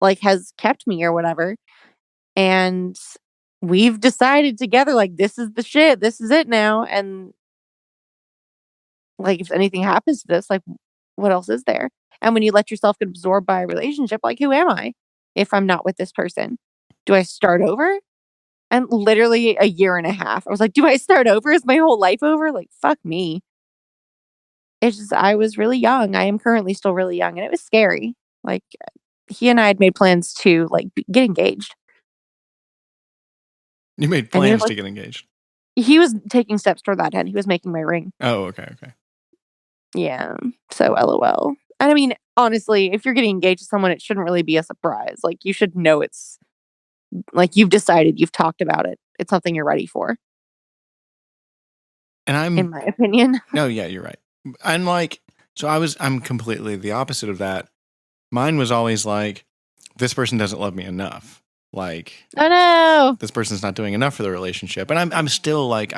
like has kept me or whatever. And we've decided together, like, this is the shit, this is it now. And like, if anything happens to this, like, what else is there? And when you let yourself get absorbed by a relationship, like, who am I if I'm not with this person? Do I start over? And literally a year and a half, I was like, do I start over? Is my whole life over? Like, fuck me. It's just, I was really young. I am currently still really young, and it was scary. Like, he and I had made plans to like get engaged. You made And plans to get engaged. he was taking steps toward that end. He was making my ring. Oh, okay. Yeah. So LOL. And I mean, honestly, if you're getting engaged to someone, it shouldn't really be a surprise. Like, you should know it's like you've decided, you've talked about it. It's something you're ready for, And in my opinion. No, yeah, you're right. I'm like, so I'm completely the opposite of that. Mine was always like, this person doesn't love me enough. Like, Oh no. this person's not doing enough for the relationship. And I'm still like,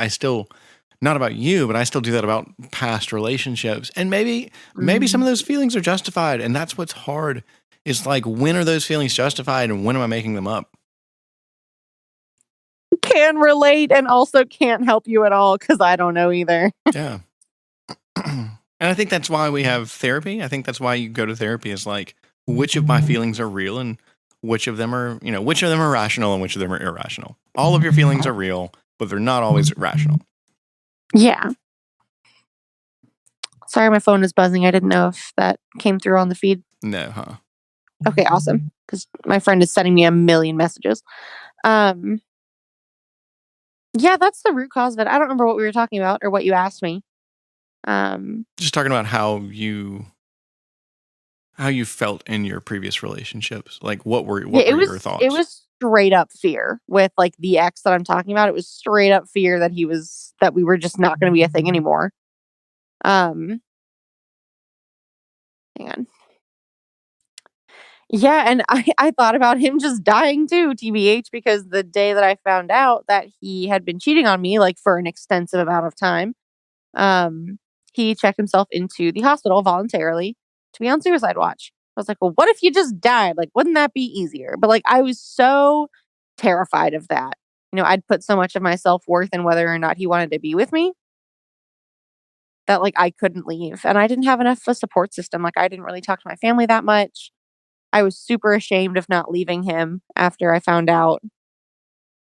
not about you, but I still do that about past relationships. And maybe some of those feelings are justified. And that's what's hard is like, when are those feelings justified and when am I making them up? Can relate and also can't help you at all because I don't know either. Yeah. And I think that's why we have therapy. I think that's why you go to therapy, is like, which of my feelings are real and which of them are rational and which of them are irrational. All of your feelings are real, but they're not always rational. Yeah. Sorry, my phone is buzzing. I didn't know if that came through on the feed. No, huh? Okay, awesome. Because my friend is sending me a million messages. Yeah, that's the root cause of it. I don't remember what we were talking about or what you asked me. Just talking about how you felt in your previous relationships. Like, what were your thoughts? It was straight up fear with like the ex that I'm talking about. It was straight up fear that that we were just not going to be a thing anymore. Hang on. Yeah, and I thought about him just dying too, TBH, because the day that I found out that he had been cheating on me, like for an extensive amount of time, he checked himself into the hospital voluntarily to be on suicide watch. I was like, well, what if you just died? Like, wouldn't that be easier? But like, I was so terrified of that. You know, I'd put so much of my self-worth in whether or not he wanted to be with me that like I couldn't leave. And I didn't have enough of a support system. Like, I didn't really talk to my family that much. I was super ashamed of not leaving him after I found out.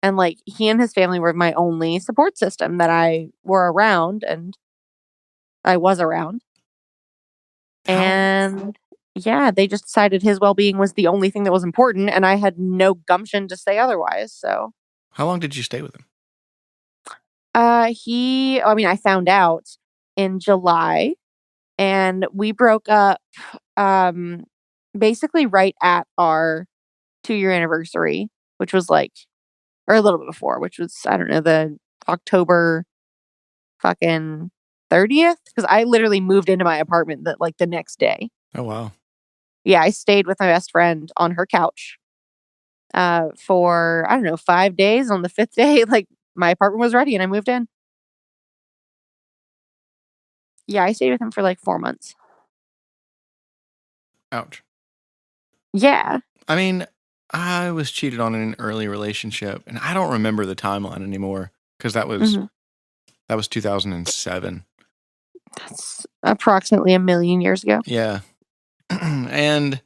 And like, he and his family were my only support system that I were around and I was around. And yeah, they just decided his well-being was the only thing that was important, and I had no gumption to say otherwise. So how long did you stay with him? I found out in July, and we broke up basically right at our 2-year anniversary, which was like, or a little bit before, which was, I don't know, the October fucking 30th, because I literally moved into my apartment the next day. Oh wow. Yeah, I stayed with my best friend on her couch for, I don't know, 5 days. On the 5th day, like, my apartment was ready and I moved in. Yeah, I stayed with him for like 4 months. Ouch. Yeah. I mean, I was cheated on in an early relationship, and I don't remember the timeline anymore because that was 2007. That's approximately a million years ago. Yeah. And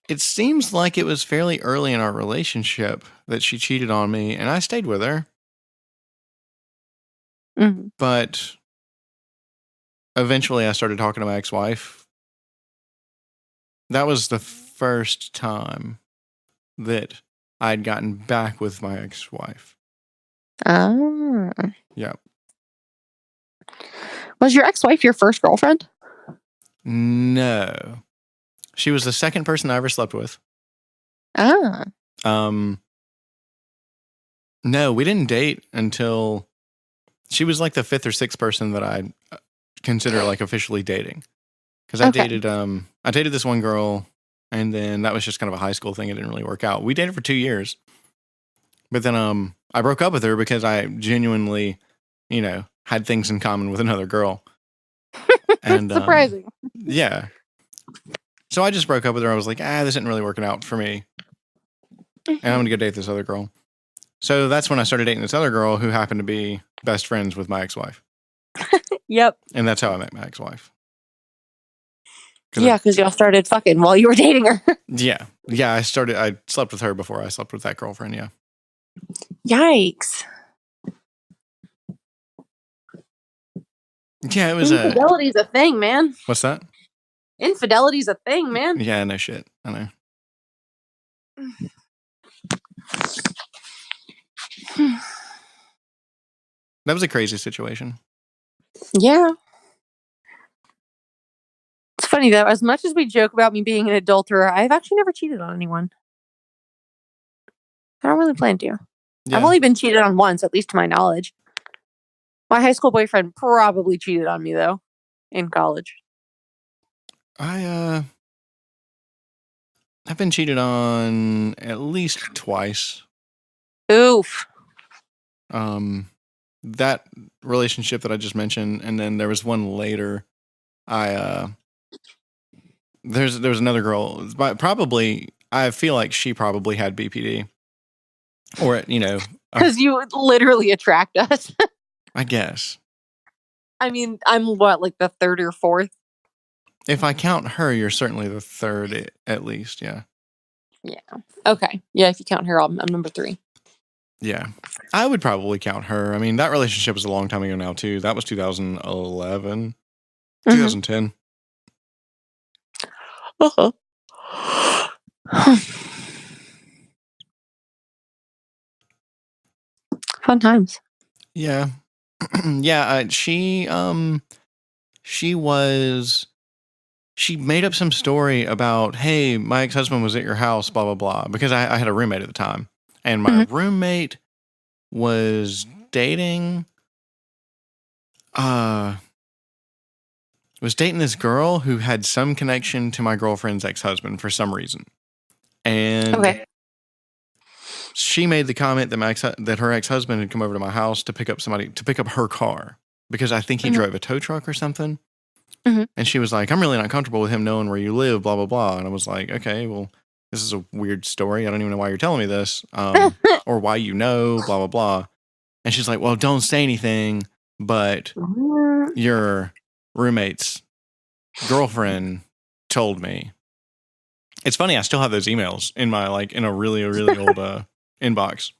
it seems like it was fairly early in our relationship that she cheated on me, and I stayed with her. But eventually I started talking to my ex-wife. That was the first time that I'd gotten back with my ex-wife. Oh. Yeah. Was your ex-wife your first girlfriend? No. She was the second person I ever slept with. Ah. No, we didn't date until she was like the fifth or sixth person that I consider like officially dating. Because I dated this one girl, and then that was just kind of a high school thing. It didn't really work out. We dated for 2 years, but then I broke up with her because I genuinely, had things in common with another girl. And surprising. Yeah. So I just broke up with her. I was like, this isn't really working out for me, and I'm gonna go date this other girl. So that's when I started dating this other girl who happened to be best friends with my ex-wife. Yep. And that's how I met my ex-wife. Yeah, because y'all started fucking while you were dating her. Yeah. I slept with her before I slept with that girlfriend, yeah. Yikes. Yeah, it was Infidelity's a thing, man. What's that? Infidelity's a thing, man. Yeah, no shit. I know. That was a crazy situation. Yeah. It's funny though, as much as we joke about me being an adulterer, I've actually never cheated on anyone. I don't really plan to. Yeah. I've only been cheated on once, at least to my knowledge. My high school boyfriend probably cheated on me though, in college. I've been cheated on at least twice. Oof. That relationship that I just mentioned, and then there was one later. There's another girl, but probably I feel like she probably had BPD, or because you literally attract us. I guess. I mean, I'm what, like the third or fourth? If I count her, you're certainly the third at least. Yeah. Yeah. Okay. Yeah. If you count her, I'm number 3. Yeah. I would probably count her. I mean, that relationship was a long time ago now too. That was 2011, 2010. Uh-huh. Fun times. Yeah. Yeah. She made up some story about, hey, my ex-husband was at your house, blah, blah, blah. Because I had a roommate at the time. And my roommate was dating this girl who had some connection to my girlfriend's ex-husband for some reason. And she made the comment that her ex-husband had come over to my house to pick up her car because I think he drove a tow truck or something. And she was like, I'm really not comfortable with him knowing where you live, blah, blah, blah. And I was like, okay, well, this is a weird story. I don't even know why you're telling me this, or why you know, blah, blah, blah. And she's like, well, don't say anything, but your roommate's girlfriend told me. It's funny, I still have those emails in my, in a really, really old inbox.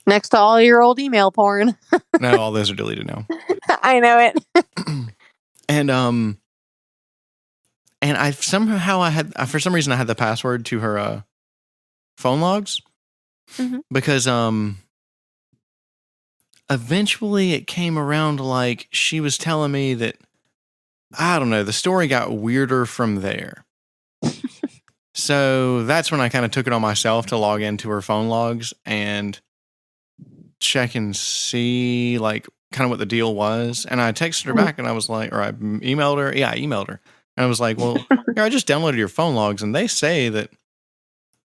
Next to all your old email porn. No, all those are deleted now. I know it. And I for some reason I had the password to her phone logs because eventually it came around like she was telling me that, I don't know, the story got weirder from there. So that's when I kind of took it on myself to log into her phone logs and check and see kind of what the deal was. And I texted her back and I was like, or I emailed her. Yeah, I emailed her. And I was like, well, I just downloaded your phone logs and they say that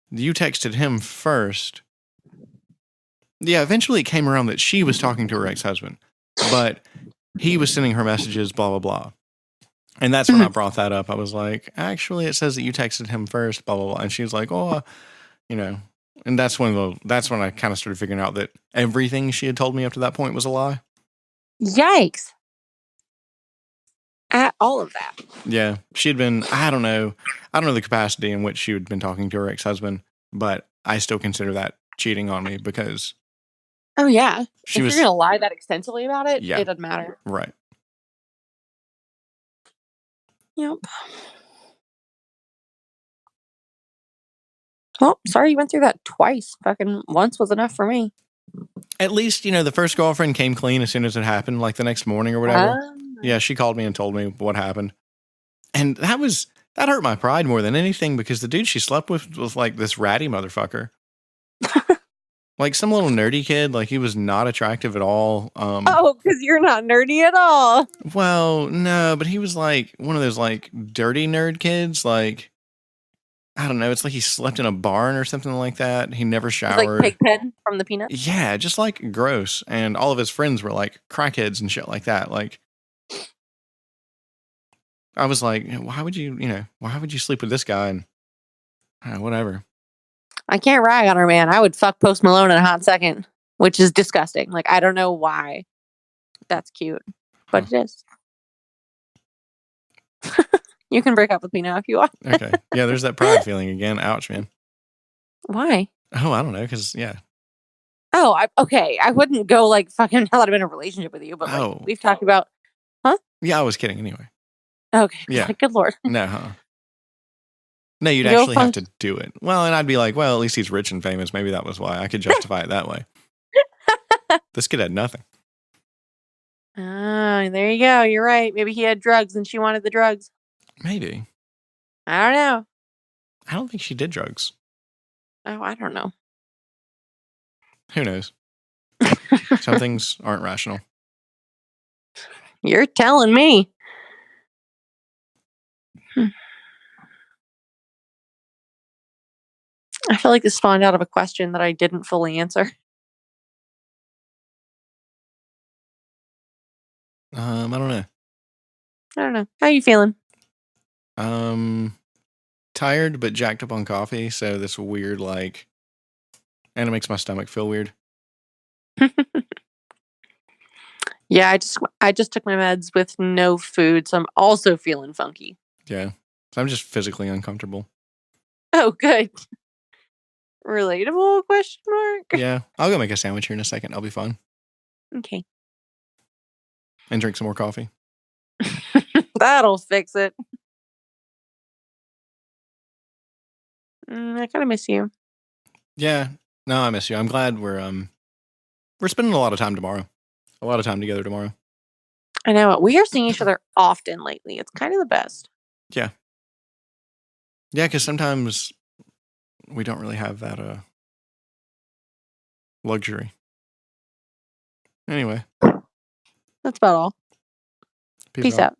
you texted him first. Yeah, eventually it came around that she was talking to her ex-husband, but he was sending her messages, blah, blah, blah. And that's when I brought that up. I was like, actually, it says that you texted him first, blah, blah, blah. And she was like, oh, and that's when I kind of started figuring out that everything she had told me up to that point was a lie. Yikes. At all of that. Yeah. She had been, I don't know the capacity in which she had been talking to her ex-husband, but I still consider that cheating on me because. Oh, yeah. If you're going to lie that extensively about it, yeah, it doesn't matter. Right. Yep. Well, sorry you went through that twice. Fucking once was enough for me. At least, the first girlfriend came clean as soon as it happened, like the next morning or whatever. Yeah, she called me and told me what happened. And that hurt my pride more than anything because the dude she slept with was like this ratty motherfucker. Like some little nerdy kid, like he was not attractive at all. Oh, because you're not nerdy at all. Well, no, but he was like one of those like dirty nerd kids. Like, I don't know. It's like he slept in a barn or something like that. He never It's showered. like Pigpen from the Peanuts. Yeah, just like gross. And all of his friends were like crackheads and shit like that. Like, I was like, why would you sleep with this guy? And whatever. I can't rag on her, man. I would fuck Post Malone in a hot second, which is disgusting. Like, I don't know why. That's cute, but it is. You can break up with me now if you want. Okay. Yeah, there's that pride feeling again. Ouch, man. Why? Oh, I don't know. Because, yeah. Oh, okay. I wouldn't go like fucking hell out of in a relationship with you, but like we've talked about. Huh? Yeah, I was kidding anyway. Okay. Yeah. Like, good Lord. No, huh? No, you'd actually have to do it. Well, and I'd be like, well, at least he's rich and famous. Maybe that was why. I could justify it that way. This kid had nothing. Oh, there you go. You're right. Maybe he had drugs and she wanted the drugs. Maybe. I don't know. I don't think she did drugs. Oh, I don't know. Who knows? Some things aren't rational. You're telling me. I feel like this spawned out of a question that I didn't fully answer. I don't know. How are you feeling? Tired but jacked up on coffee, so this weird and it makes my stomach feel weird. Yeah, I just took my meds with no food, so I'm also feeling funky. Yeah. So I'm just physically uncomfortable. Oh, good. Relatable question mark? Yeah. I'll go make a sandwich here in a second. I'll be fine. Okay. And drink some more coffee. That'll fix it. I kind of miss you. Yeah. No, I miss you. I'm glad we're spending a lot of time tomorrow. A lot of time together tomorrow. I know. We are seeing each other often lately. It's kind of the best. Yeah. Yeah, because sometimes we don't really have that luxury. Anyway. That's about all. Peace out.